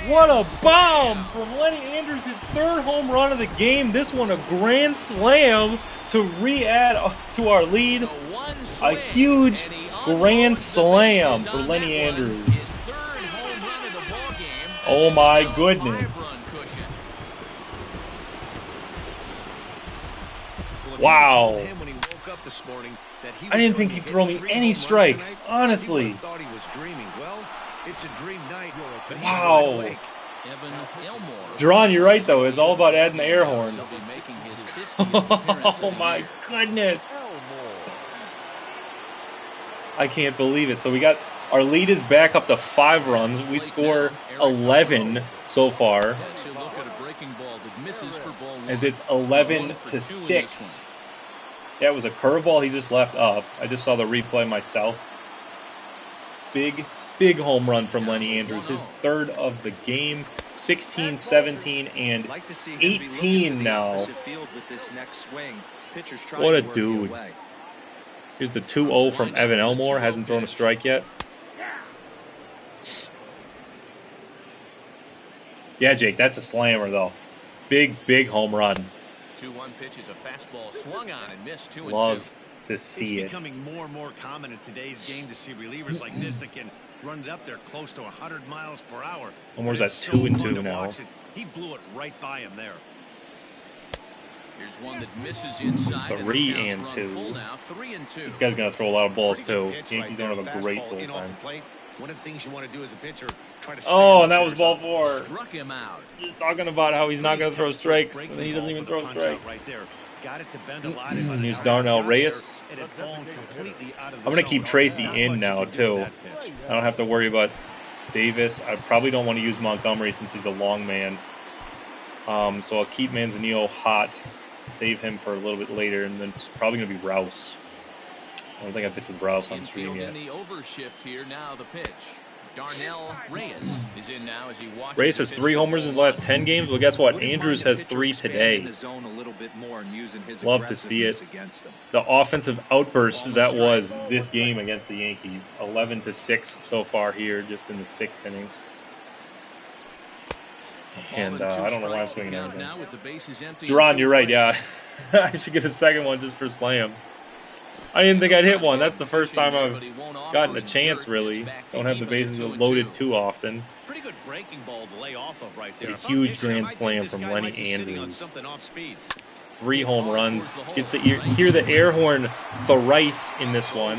What a bomb from Lenny Andrews, his 3rd home run of the game. This one a grand slam to re-add to our lead. A huge grand slam for Lenny Andrews. Oh my goodness. Wow. I didn't think he'd throw me any strikes, honestly. Thought he was dreaming. Well, it's a dream night. Wow. Drawn, you're right, though. It's all about adding the air horn. Oh, my goodness. I can't believe it. So we got our lead is back up to 5 runs. We score 11 so far, as it's 11-6. Yeah, it was a curveball he just left up. I just saw the replay myself. Big home run from Lenny Andrews. His 3rd of the game. 16, 17, and 18 now. What a dude. Here's the 2-0 from Evan Elmore. Hasn't thrown a strike yet. Yeah, Jake, that's a slammer, though. Big home run. 2-1 pitch is a fastball swung on and missed 2-2. Love to see it. It's becoming more and more common in today's game to see relievers like this that can run it up there close to 100 miles per hour. Elmore's at 2-2 now. He blew it right by him there. Here's one that misses inside. 3-2. Now, 3-2. This guy's gonna throw a lot of balls too. Yankees don't have a great bullpen. One of the things you want to do as a pitcher, try to Oh, and that was ball 4. Struck him out. He's talking about how he's not going to throw strikes, and he doesn't even throw strikes. Here's Darnell Reyes. I'm going to keep Tracy in now, too. I don't have to worry about Davis. I probably don't want to use Montgomery since he's a long man. So I'll keep Manzanillo hot, save him for a little bit later, and then it's probably going to be Rouse. I don't think I pitched with Rouse on stream yet. The overshift here now. The pitch. Darnell Reyes is in now as he watches. Reyes has 3 homers in the last 10 games. Well, guess what? Andrews has 3 today. Love to see it. The offensive outburst that was this game against the Yankees. 11-6 so far here, just in the 6th inning. And I don't know why I'm swinging everything. Duran, you're right. Yeah, I should get a second one just for slams. I didn't think I'd hit one. That's the first time I've gotten a chance, really. Don't have the bases loaded too often. Pretty good breaking ball to lay off of right there. A huge grand slam from Lenny Andrews. 3 home runs. Gets to hear the air horn thrice in this one.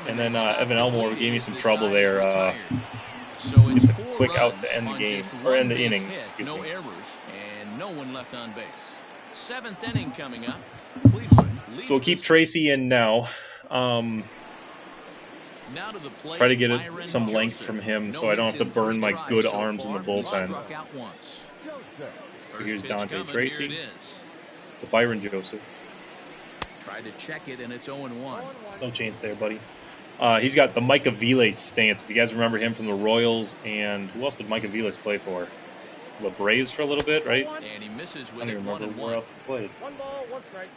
And then Evan Elmore gave me some trouble there. It's a quick out to end the game, or end the inning, excuse me. No errors and no one left on base. 7th inning coming up. Cleveland. So we'll keep Tracy in now. Try to get some length from him so I don't have to burn my good arms in the bullpen. So here's Dante Tracy to Byron Joseph. Tried to check it, and it's 0-1. No chance there, buddy. He's got the Micah Viles stance. If you guys remember him from the Royals, and who else did Micah Viles play for? The Braves for a little bit, right? And he misses I with don't even remember where else he played. 1 ball, 1 strike.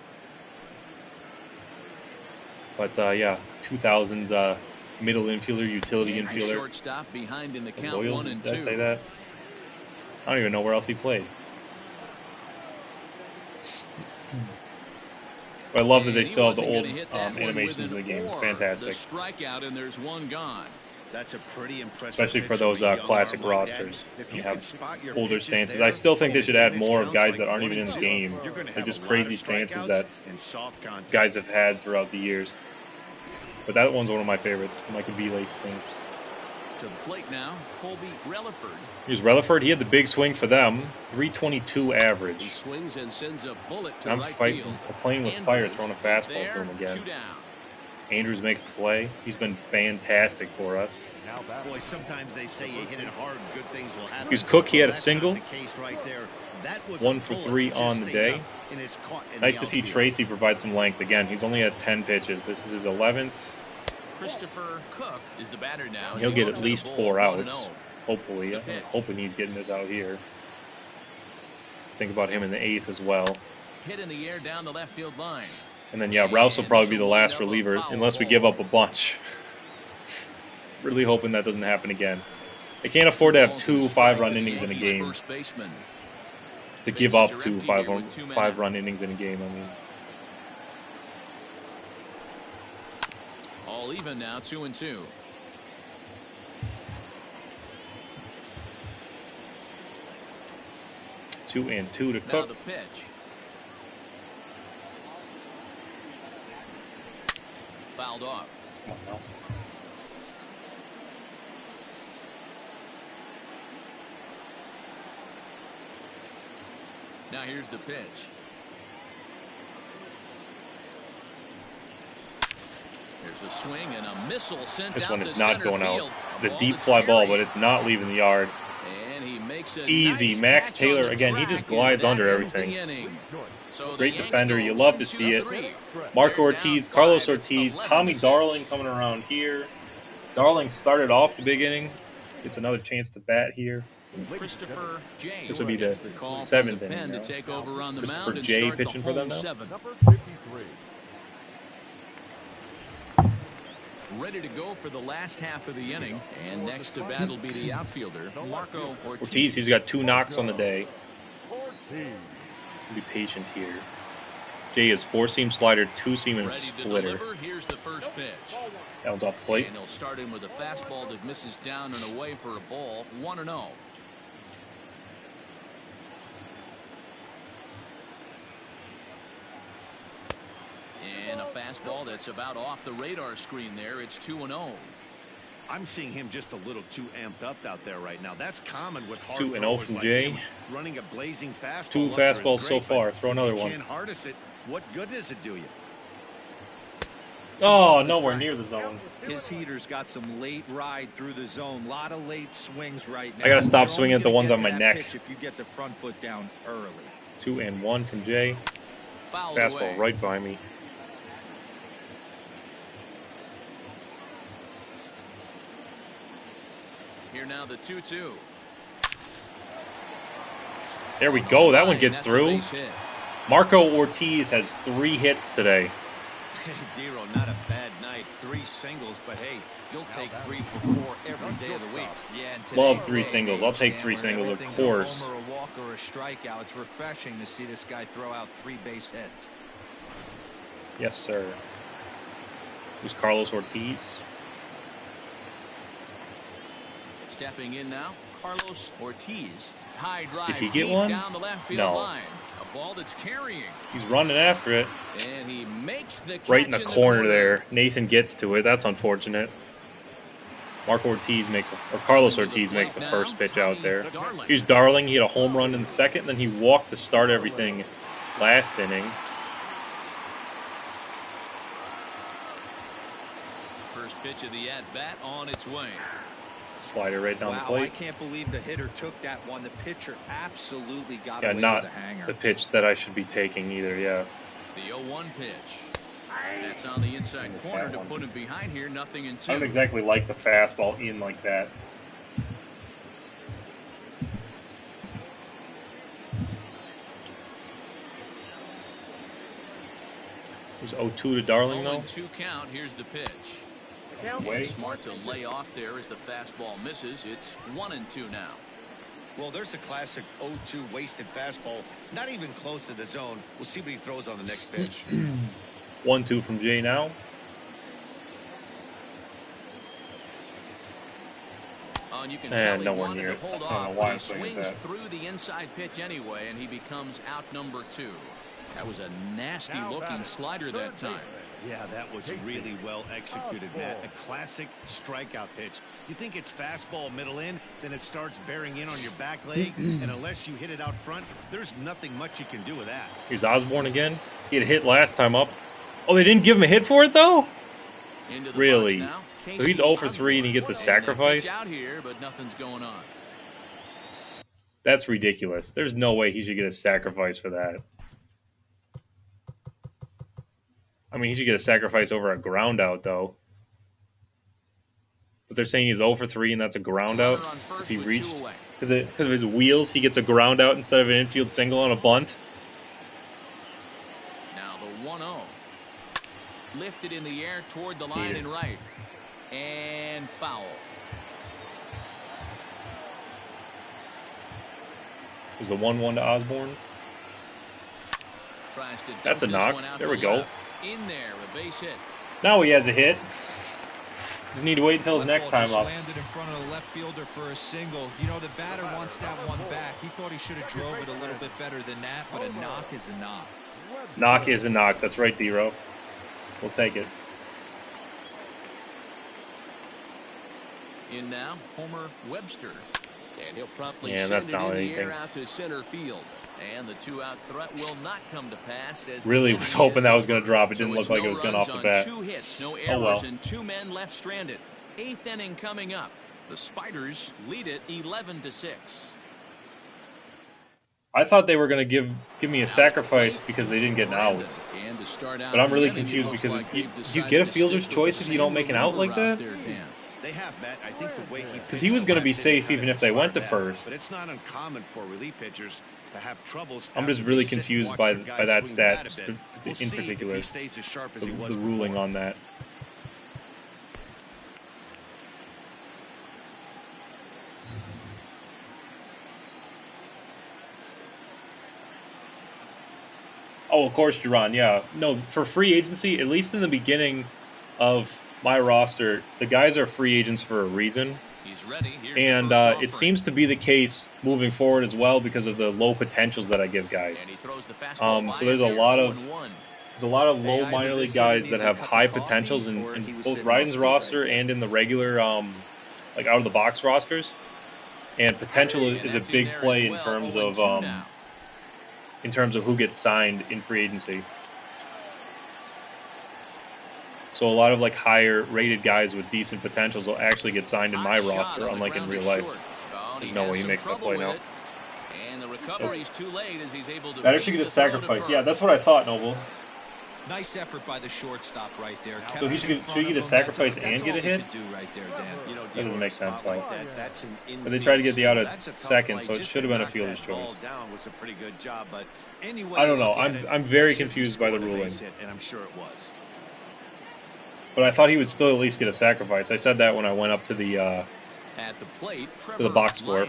But yeah, 2000s middle infielder, utility infielder. Shortstop behind in the count. Royals, 1-2. did I say that? I don't even know where else he played. But I love that they still have the old animations in the game. It's fantastic. The strikeout, and there's one gone. That's a pretty impressive, especially for those classic rosters. If you have older stances. I still think they should add more of guys that aren't even in the game. They're just crazy stances that guys have had throughout the years. But that one's one of my favorites, Micah Viles stance. To the plate now, Colby Relaford. Here's Relaford. He had the big swing for them. 322 average. He swings and sends a bullet to I'm right fighting, field. playing with fire, throwing a fastball to him again. 2 down. Andrews makes the play. He's been fantastic for us. Boy, sometimes they say you hit it hard, good things will happen. Here's Cook. He had a single. That's not the case right there. That was 1 a for bullet 3 that just on the stayed day. up and is caught in Nice the to see outfield. Tracy provide some length. Again, he's only had 10 pitches. This is his 11th. Christopher Cook is the batter now. He'll get at least 4 outs. 1-0. Hopefully. I'm hoping he's getting this out here. Think about him in the 8th as well. Hit in the air down the left field line. And then, yeah, Rouse will probably be the last reliever unless we give up a bunch. Really hoping that doesn't happen again. They can't afford to have 2 5-run innings in a game. To give up 2 5-run innings in a game, I mean. All even now, 2-2. Two and 2 to Now Cook. the pitch. Fouled off. Oh, no. Now here's the pitch. There's a swing and a missile sent This out one to is not center going out. field. A The ball deep that's fly ball, carried. but it's not leaving the yard. And he makes a Easy. nice Max catch on Taylor, the again, he track, just and glides that under ends the everything. inning. So the Great Yanks defender. go You love to 1-2-3. see it. They're Marco down Ortiz, 5. Carlos It's Ortiz, 11 Tommy to 6. Darling coming around here. Darling started off the big inning. Gets another chance to bat here. Christopher J. This will be the gets call from 7th the pen inning to now. take over on the Christopher mound and J. start the pitching for them home now. 7. Ready to go for the last half of the inning, and next to bat will be the outfielder Marco Ortiz. Ortiz, he's got 2 knocks on the day. Be patient here. Jay is 4-seam slider, 2-seam and Ready to splitter. deliver. Here's the first pitch. That one's off the plate. And he'll start in with a fastball that misses down and away for a ball. 1-0. And a fastball that's about off the radar screen there. It's 2-0. I'm seeing him just a little too amped up out there right now. That's common with hard 2-0 throwers from like Jay. him. Running a blazing fastball. 2 up there is fastballs so great, far. but Throw if another you one. can't harness it, what good does it do you? Oh, nowhere near the zone. His heater's got some late ride through the zone. A lot of late swings right now. I gotta stop You're swinging only at the gonna ones get on to my that neck. pitch if you get the front foot down early. 2 and 1 from Jay. Fouled Fastball away. right by me. Here now the 2-2. There we go. That one gets That's a through. base hit. Marco Ortiz has 3 hits today. Hey, Dero, not a bad night. 3 singles, but hey, you'll take 3 for 4 every day of the week. Yeah, and Love today's 3 day, singles. I'll take 3 where singles, of everything's a course. homer, a walk, or a strikeout. It's refreshing to see this guy throw out 3 base hits. Yes, sir. Who's Carlos Ortiz? Stepping in now, Carlos Ortiz. High drive Did he get deep one? down the left field No. line. A ball that's carrying. He's running after it. And he makes the catch Right in the corner there. Nathan gets to it. That's unfortunate. Marco Ortiz makes or Carlos Ortiz makes the first pitch out there. Here's Darling. He had a home run in the second, then he walked to start everything last inning. First pitch of the at-bat on its way. Slider right down the Wow, I plate. can't believe the hitter took that one. The pitcher absolutely got Yeah, away not with the hanger. the pitch that I should be taking either, yeah. The 0-1 pitch. That's on the inside corner to put him behind here. Nothing in 2. I don't exactly like the fastball in like that. It was 0-2 to Darling, though. 0-2 count. Here's the pitch. Way. And smart to lay off there as the fastball misses. It's 1-2 now. Well, there's the classic 0-2 wasted fastball. Not even close to the zone. We'll see what he throws on the next pitch. 1-2 from Jay now. And you can And tell he nowhere wanted near. to hold I don't know off, why but I'm he swinging swings that. through the inside pitch anyway, and he becomes out number 2. That was a nasty-looking slider that time. Yeah, that was really well executed, Matt. A classic strikeout pitch. You think it's fastball middle in, then it starts bearing in on your back leg, and unless you hit it out front, there's nothing much you can do with that. Here's Osborne again. He had a hit last time up. Oh, they didn't give him a hit for it, though? Into the Really? box now, So he's 0 for 3 and he gets a sacrifice? Out here, but nothing's going on. That's ridiculous. There's no way he should get a sacrifice for that. I mean, he should get a sacrifice over a ground out, though. But they're saying he's 0 for 3 and that's a ground out? Because he reached? Because of his wheels, he gets a ground out instead of an infield single on a bunt? Now the 1-0. Lifted in the air toward the line and right. And foul. It was a 1-1 to Osborne. That's a knock. There we go. In there, a base hit. Now he has a hit. Just need to wait until his next time up. Landed in front of the left fielder for a single. You know, the batter wants that one back. He thought he should have drove it a little bit better than that, but a knock is a knock. Knock is a knock. That's right, D-Row. We'll take it. In now, Homer Webster. And he'll promptly that's send it not in the anything. air out to center field. And the two-out threat will not come to pass. As Really was hoping that was going to drop. It didn't look like it was going off the bat. 2 hits, no errors, Oh well. and 2 men left stranded. 8th inning coming up. The Spiders lead it 11-6. I thought they were going to give me a sacrifice because they didn't get an out. But I'm really confused because do you get a fielder's choice if you don't make an out like that? They have, Matt. I think the way Because he was going to be safe even if they went to first. But it's not uncommon for relief pitchers to have troubles. I'm just really confused by that stat in particular. The ruling on that. Oh, of course, Duran. Yeah. No, for free agency, at least in the beginning of my roster, the guys are free agents for a reason. He's ready. And it seems to be the case moving forward as well because of the low potentials that I give guys. So there's a lot of low minor league guys that have high potentials in both Ryden's roster and in the regular like out of the box rosters. And potential is a big play in terms of who gets signed in free agency. So a lot of like higher rated guys with decent potentials will actually get signed in my roster, unlike in real life. There's no way he makes that play now. And the recovery's too late as he's able to Batter should get a sacrifice. Yeah, that's what I thought, Noble. Nice effort by the shortstop right there. So should he get a sacrifice and get a hit? That doesn't make sense, though. But they tried to get the out at second, so it should have been a fielder's choice. I don't know. I'm very confused by the ruling. And I'm sure it was. But I thought he would still at least get a sacrifice. I said that when I went up to the at the plate, to the box score.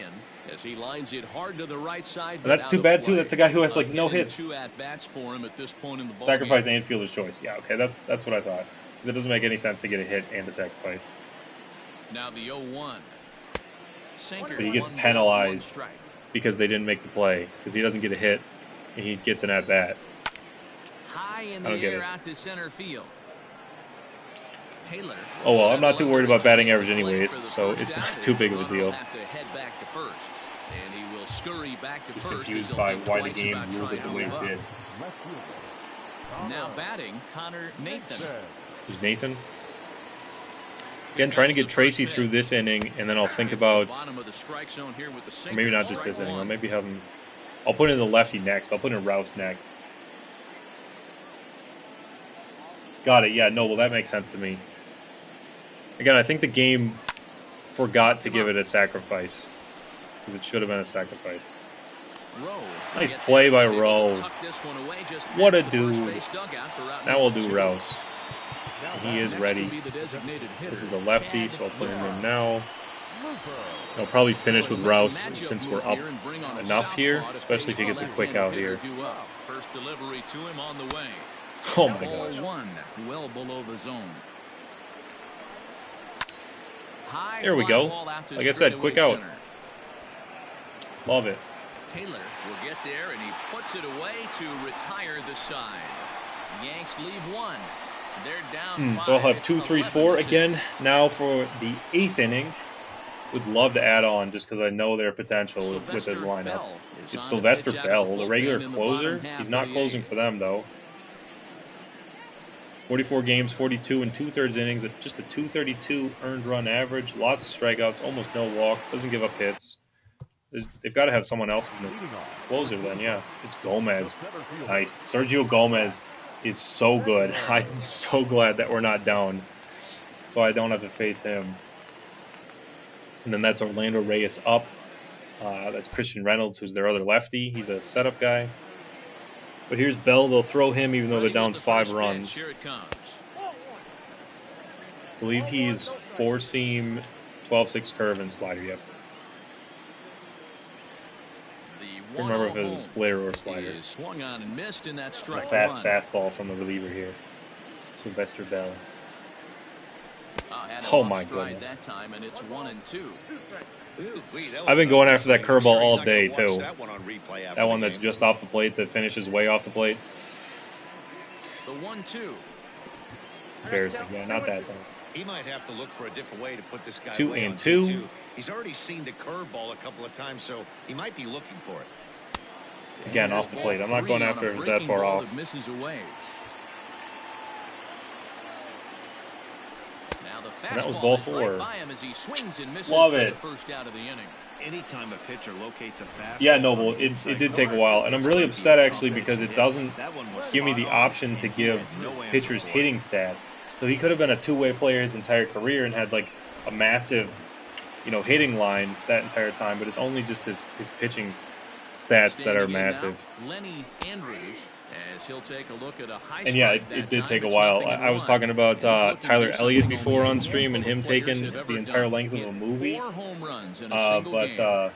As he lines it hard to the right side. But that's too bad too. That's a guy who has like no hits. 2 at-bats for him at this point in the ball Sacrifice game. and fielder's choice. Yeah, okay, that's what I thought. Because it doesn't make any sense to get a hit and a sacrifice. Now the 0-1. But he gets penalized because they didn't make the play. Because he doesn't get a hit and he gets an at bat. High in the air out to center field. Taylor. Oh well, I'm not too worried about batting average anyways, so it's not too big of a deal. And he will scurry back to Just first. confused by why the game ruled it the way it did. Now batting, Connor Nathan. Who's Nathan? Again, trying to get Tracy through this inning, and then I'll think about, or maybe not just this inning. I'll maybe have him. I'll put in the lefty next. I'll put in Rouse next. Got it. Yeah. No. Well, that makes sense to me. Again, I think the game forgot to give it a sacrifice because it should have been a sacrifice. Nice play by Rowe. What a dude. Now we'll do Rouse. He is ready. This is a lefty, so I'll put him in now. I'll probably finish with Rouse since we're up enough here, especially if he gets a quick out here. First delivery to him on the way. Oh my gosh. Well below the zone. There we go. Like I said, quick out. Love it. Taylor will get there, and he puts it away to retire the side. Yanks leave 1. They're down 5. So I'll have 2, 3, 4 again now for the 8th inning. Would love to add on just because I know their potential with this lineup. It's Sylvester Bell, the regular closer. He's not closing for them, though. 44 games, 42 and 2/3 innings, just a 232 earned run average, lots of strikeouts, almost no walks, doesn't give up hits. They've got to have someone else in the closer then, yeah. It's Gomez. Nice. Sergio Gomez is so good. I'm so glad that we're not down, so I don't have to face him. And then that's Orlando Reyes up. That's Christian Reynolds, who's their other lefty. He's a setup guy. But here's Bell. They'll throw him even though they're down 5 runs. I believe he's 4-seam, 12-6 curve, and slider. Yep. I can't remember if it was a splitter or a slider. Swung on and missed in that A strike fast one. fastball from the reliever here. Sylvester Bell. Had him Oh off my stride goodness. that time, and it's 1-2. I've been going after that curveball all day, too. That one on replay after That one the that's game. just off the plate, that finishes way off the plate. The 1-2. Embarrassing. Yeah, not that though. He might have to look for a different way to put this guy 2 away and on 2. 2-2. He's already seen the curveball a couple of times, so he might be looking for it. Again, And off the there's plate. ball I'm not going 3 after on a it if it's that breaking far ball off. that misses away. Now the And that was fastball ball is 4. right by him as he swings and misses Love for it. the first out of the inning. Anytime a pitcher locates a fastball, Yeah, Noble, it did take a while. And I'm really upset, actually, because it doesn't that one was give me the spot on, option to and he give had no answer pitchers for it. hitting stats. So he could have been a two-way player his entire career and had, like, a massive, hitting line that entire time. But it's only just his pitching stats that are Standing in massive. now, Lenny Andrews, as he'll take a look at a high And yeah, strike that it did time. take a It's while. 0-1. I was talking about And he's looking to Tyler do Elliott something before only on a stream and him handful of players taking have ever the entire done. length of Hit a movie. 4 home runs in a single game.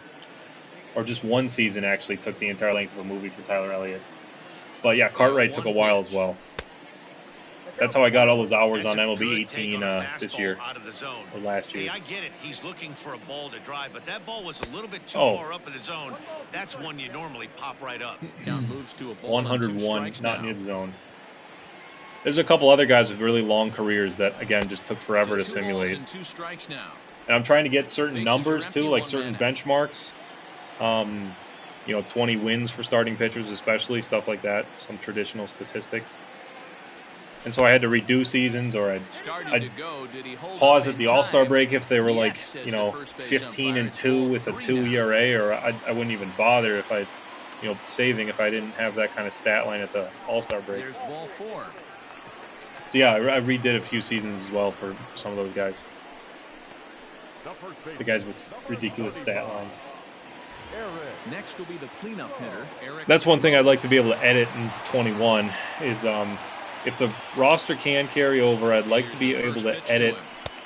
Or just one season actually took the entire length of a movie for Tyler Elliott. But yeah, Cartwright took a while as well. That's how I got all those hours That's on a MLB good 18 take on a this fastball year, out of the zone. or last Hey, year. I get it. He's looking for a ball to drive, but that ball was a little bit too Oh. far up in the zone. That's one you normally pop right up. Count moves to a ball 101, 2 strikes not now. near the zone. There's a couple other guys with really long careers that, again, just took forever to 2 balls simulate. and 2 strikes now. And I'm trying to get certain Bases numbers, are too, empty, like 1 certain man out. benchmarks. 20 wins for starting pitchers especially, stuff like that, some traditional statistics. And so I had to redo seasons, or I'd Started to go. Did he hold pause on at in the All-Star time? break if they were Yes, says the first base 15 umpire. and It's 2 ball with a 3 2 now. ERA, or I wouldn't even bother if I, saving if I didn't have that kind of stat line at the All-Star break. There's ball 4. So yeah, I redid a few seasons as well for some of those guys. The guys with ridiculous stat lines. Next will be the cleanup hitter, Eric. That's one thing I'd like to be able to edit in 21 is if the roster can carry over, I'd like to be able to edit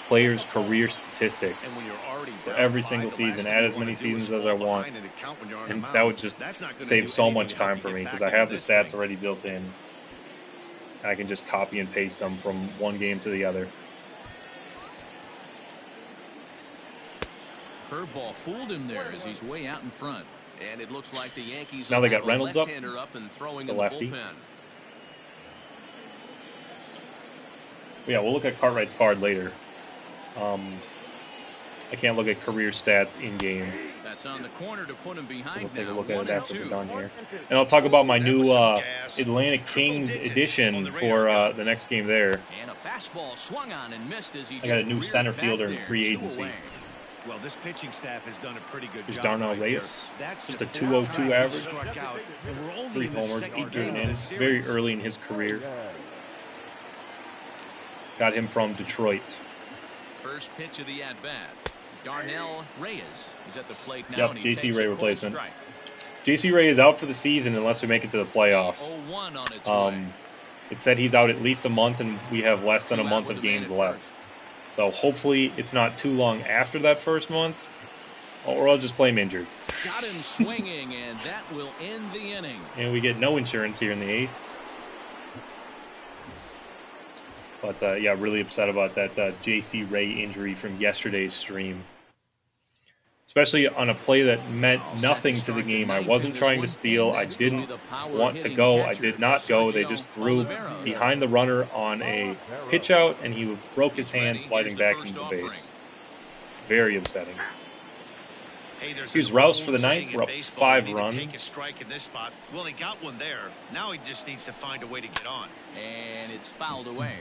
players' career statistics And when you're already for down every 5, single the season, last add thing as you many wanna do is seasons as fall I want. behind and it count when you're on the And mound. that would just That's not gonna save do so anything much to help time you for get me back because I into have the this stats thing. already built in. I can just copy and paste them from one game to the other. Curveball fooled him there as he's way out in front. And it looks like the Yankees Now will they got have a Reynolds up, left-hander up and throwing the in the lefty. bullpen. Yeah, we'll look at Cartwright's card later. I can't look at career stats in game, That's on the corner to put him so behind we'll take a now. look at 1 it and after 2. we're done here. And I'll talk about my That new was some gas. Atlantic Triple Kings digits on edition the for radar. the next game there. And a fastball swung on and missed as he I got a just new reared center back fielder in there, free 2 agency. away. Well, this pitching staff has done a pretty good There's job. Darnell right there. Reyes, That's just the a 4th 2.02 time he average. struck out, and we're only 3 in the homers, second 8 game driven of in, this very series. early in his career. Got him from Detroit. First pitch of the at-bat. Darnell Reyes is at the plate now. Yep, and he J.C. takes Ray a cold replacement. strike. J.C. Ray is out for the season unless we make it to the playoffs. 0-1 on its way. It said he's out at least a month, and we have less than a 2 out month with of the man games at left. first. So hopefully it's not too long after that first month, or I'll just play him injured. Got him swinging, and that will end the inning. And we get no insurance here in the 8th. But yeah, really upset about that J.C. Ray injury from yesterday's stream. Especially on a play that meant nothing to the game. I wasn't trying to steal. I didn't want to go. I did not go. They just threw behind the runner on a pitch out, and he broke his hand sliding back into the base. Very upsetting. Hey, there's Here's an Rouse old for the saying ninth. in We're up baseball, 5 you need to take a runs. strike in this spot. Well, he got one there. Now he just needs to find a way to get on. And it's fouled away.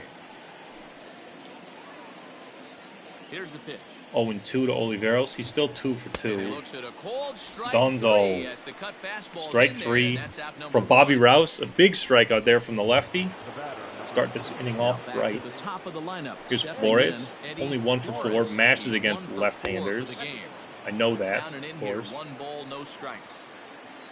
Here's the pitch. 0-2 to Oliveros. He's still 2 for 2. And he looks at a cold strike Dunzo. three as the cut fastball's Strike in there, 3 and that's out number from Bobby 1. Rouse. A big strikeout there from the lefty. Start this inning Now off back right. at the top of the lineup. Here's Stepping Flores. in, Eddie Only 1 for 4. Flores. Mashes He's against 1 for 4 left-handers. for the game. I know that, Down and in of here, course. 1 ball, no strikes.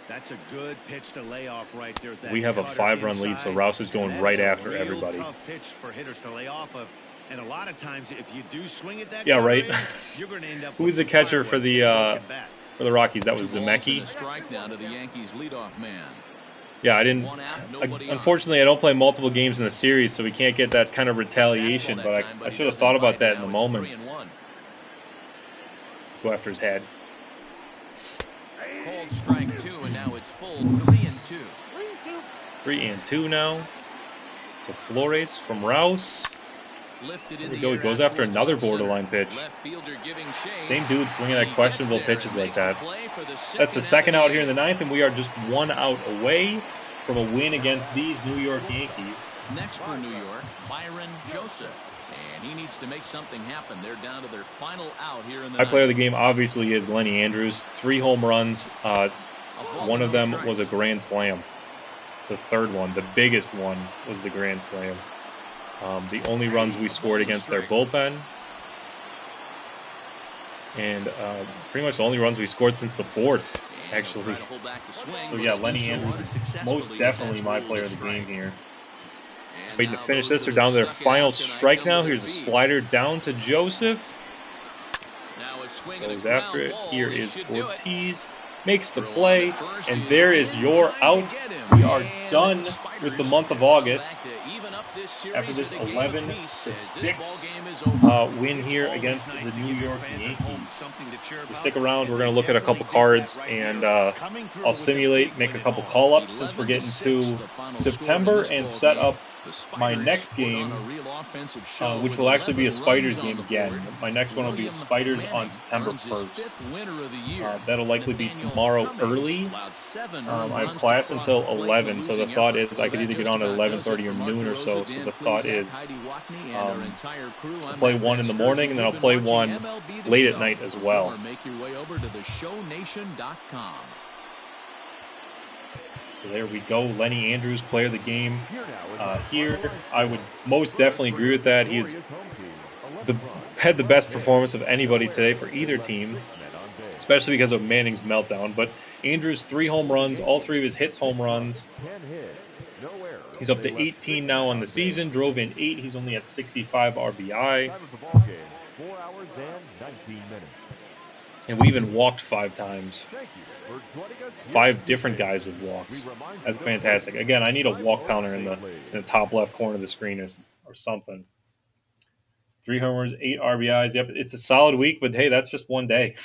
That's a good pitch to lay off right there. That We have a cutter 5-run lead, so inside. Rouse is going And that right is a after real everybody. Tough pitch for hitters to lay off of. And a lot of times, if you do swing at that, Yeah, cutter right. in, you're going to end up Who with was the some catcher for firewood the with a broken bat. Rockies? That was 2 balls and Zemecki. a strike now to the Yankees leadoff man. Yeah, I didn't. 1 out, nobody on. Unfortunately, I don't play multiple games in the series, so we can't get that kind of retaliation. Fastball But that time, I he should have doesn't thought about bite that it. in the Now it's moment. 3-1. Go after his head. Called strike 2, and now it's full 3-2. 3-2 now to Flores from Rouse. Lifted There in we the go. He air goes out after towards another left center. borderline pitch. Left fielder giving chase. Same dude swinging at He questionable gets there pitches and like makes the that. play for the That's the second out out here in the ninth, and we are just 1 out away from a win against these New York Yankees. Next for New York, Byron Joseph. And he needs to make something happen. They're down to their final out here in the My player of the ninth. game obviously is Lenny Andrews. 3 home runs. A ball, One of no them strikes. was a grand slam. The third one, the biggest one, was the grand slam. The only runs we scored against their bullpen. And pretty much the only runs we scored since the fourth, And actually. he'll try to hold back the swing, So but yeah, he'll Lenny do so Andrews is unsuccessfully most as definitely that's my ruled player a of the strike. game here. And Waiting to now finish those this. that They're down to their have stuck it final out tonight strike come now. to Here's a their feet. slider down to Joseph. Now it's swinging a Goes ground after it. ball. Here This is should do it. Ortiz. Makes the Throw on play. to first And is there is in your time to out. get him. We are And done the with the Spiders month of have gone August. back to even up this series After this at a game 11 apiece to as this 6 ball game is over. win It's here always against nice the to New give your York fans at home Yankees. something to cheer So about, stick around. We're and going to they look at a couple definitely did cards that right and here. Coming through I'll with a simulate, big make a win at couple home. call-ups since we're 11-6, getting to the final September score in and this set ball up game. The my Spiders next put game, on a real offensive show which with will actually be a 11 Spiders runs on game the again. board. My next one will be William Spiders on Manning September earns his 1st. 5th winner of the year. That'll likely be Nathaniel tomorrow Cummings early. allowed 7 I earned have runs class to cross until the plate in 11, so the losing thought effort. is I could that either get just on at about does it 11:30 or for Mark noon or so. DeRosa, So Dan the thought Plesac, is Heidi Watney, and our entire crew. to I'm play Matt one in the Masters, morning, and then I'll you've play been watching one MLB The late at Show. night as For well. more, make your way over to theshownation.com. So there we go. Lenny Andrews, player of the game. Here, I would most definitely agree with that. He is had the best performance of anybody today for either team, especially because of Manning's meltdown. But Andrews, 3 home runs, all 3 of his hits home runs. He's up to 18 now on the season, drove in 8. He's only at 65 RBI. And we even walked 5 times. 5 different guys with walks. That's fantastic. Again, I need a walk counter in the top left corner of the screen or something. 3 homers, 8 RBIs. Yep, it's a solid week, but hey, that's just one day.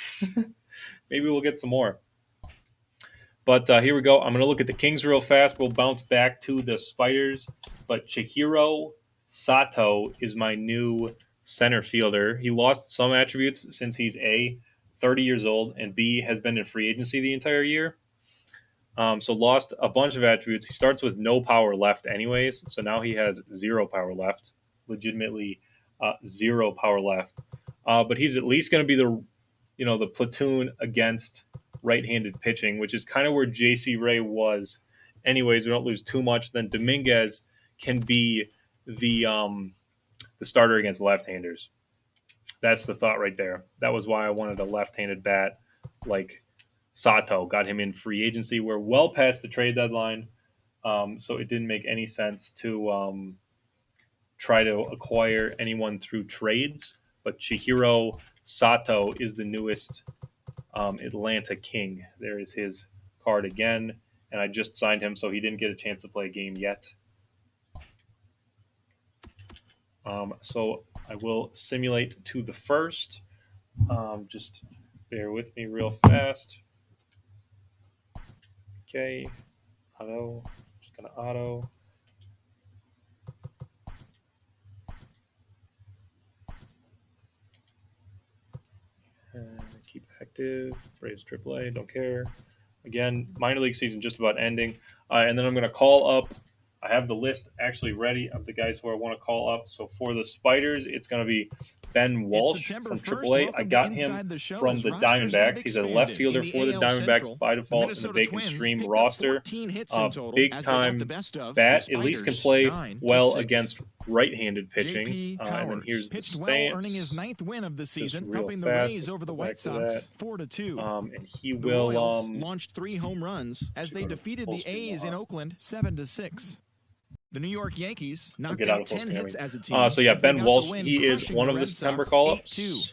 Maybe we'll get some more. But here we go. I'm going to look at the Kings real fast. We'll bounce back to the Spiders. But Chihiro Sato is my new center fielder. He lost some attributes since he's A, 30 years old, and B, has been in free agency the entire year. So lost a bunch of attributes. He starts with no power left anyways, so now he has 0 power left. Legitimately 0 power left. But he's at least going to be the platoon against right-handed pitching, which is kind of where J.C. Ray was. Anyways, we don't lose too much. Then Dominguez can be the starter against left-handers. That's the thought right there. That was why I wanted a left-handed bat like Sato. Got him in free agency. We're well past the trade deadline, so it didn't make any sense to try to acquire anyone through trades. But Chihiro Sato is the newest Atlanta King. There is his card again, and I just signed him, so he didn't get a chance to play a game yet. So I will simulate to the first. Just bear with me real fast. Okay, auto. Just gonna auto. keep active. Braves AAA, don't care. Again, minor league season just about ending. And then I'm going to call up. I have the list actually ready of the guys who I want to call up. So for the Spiders, it's going to be Ben Walsh from AAA. I got him from the Diamondbacks. He's a left fielder for the Diamondbacks by default in the vacant stream roster. Big time bat. At least can play well against right-handed pitching. And then here's the stance. Earning his 9th win of the season, real helping the fast. Rays over the Go White back to Sox that. 4-2. And he The will Royals launched 3 home runs as they go to defeated full the screen A's in now. Oakland 7-6. The New York Yankees knocked get out out of full 10 screen, hits I mean. as a team. So yeah, as they Ben got the Walsh, win, he is crushing one the of the Red September Sox call-ups. 8-2.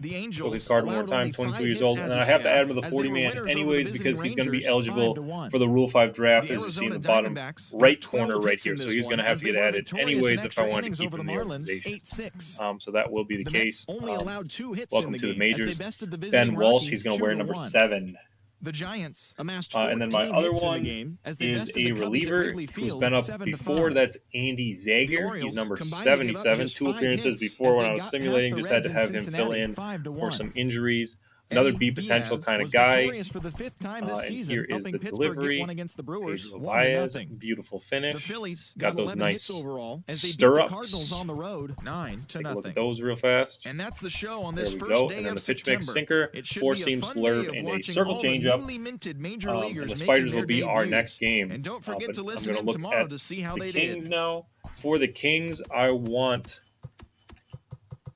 The Angels So his card one more allowed time, only 22 5 years hits old. as And a I have to add him to the staff, as they were 40-man winners over the anyways visiting because he's going to be Rangers, eligible 5-1. for the Rule 5 draft, The as you see in the Arizona bottom Diamondbacks right got 12 corner right hits in here. So this he's going to one have as to they get were added victorious anyways in if I extra wanted to innings keep over him the in the Marlins, organization. 8-6. So that will be the The case. Mets only allowed 2 hits Welcome in the to the game majors. as they bested the visiting Ben Walsh, Rockies he's going to wear number 2-1. 7. The Giants amassed And then my 14 other hits in the one game as they is bested the a Cubbies at reliever Wrigley who's Field been up 7-5. before. That's Andy The Zager. Orioles He's number combined to give up 77. just 2 5 appearances hits before as when they I was got past simulating. the Just had Reds to in have him fill Cincinnati, in 5-1. for some injuries. Another Eddie B potential Diaz kind of was guy. victorious for the 5th time this And season, here is helping the Pittsburgh delivery. get one against the Brewers, Pedro 1-0. Baez, beautiful The finish. Phillies Got got those 11 nice hits overall as they beat the stirrups. Cardinals on the road, 9-0. Take a look at those real fast. And that's the show on There this we first go. day And then of the pitch September. mix sinker, It should 4-seam be a fun slurve, day of and a watching circle all the changeup. newly minted major And leaguers the making Spiders their will be our debuts. next game. And don't forget But to I'm listen going to in look tomorrow at to see how the they Kings did. now. For the Kings, I want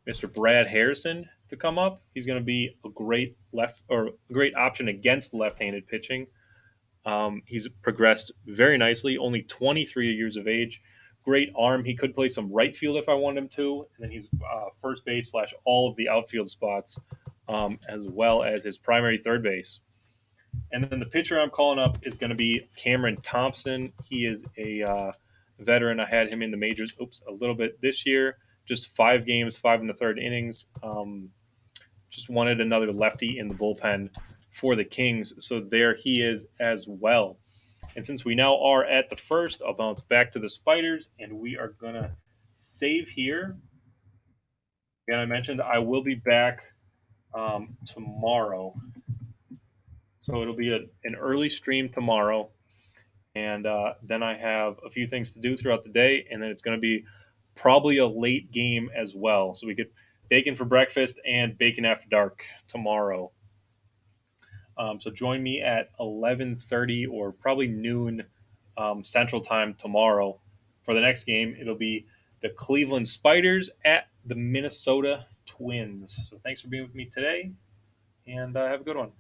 Mr. Brad Harrison to come up. He's going to be a great great option against left-handed pitching. He's progressed very nicely, only 23 years of age. Great arm. He could play some right field if I wanted him to. And then he's first base / all of the outfield spots, as well as his primary third base. And then the pitcher I'm calling up is going to be Cameron Thompson. He is a veteran. I had him in the majors a little bit this year. Just 5 games, 5 in the third innings. Just wanted another lefty in the bullpen for the Kings. So there he is as well. And since we now are at the first, I'll bounce back to the Spiders, and we are going to save here. Again, I mentioned I will be back tomorrow. So it'll be an early stream tomorrow. And then I have a few things to do throughout the day, and then it's going to be probably a late game as well. So we get bacon for breakfast and bacon after dark tomorrow. So join me at 11:30 or probably noon Central Time tomorrow for the next game. It'll be the Cleveland Spiders at the Minnesota Twins. So thanks for being with me today, and have a good one.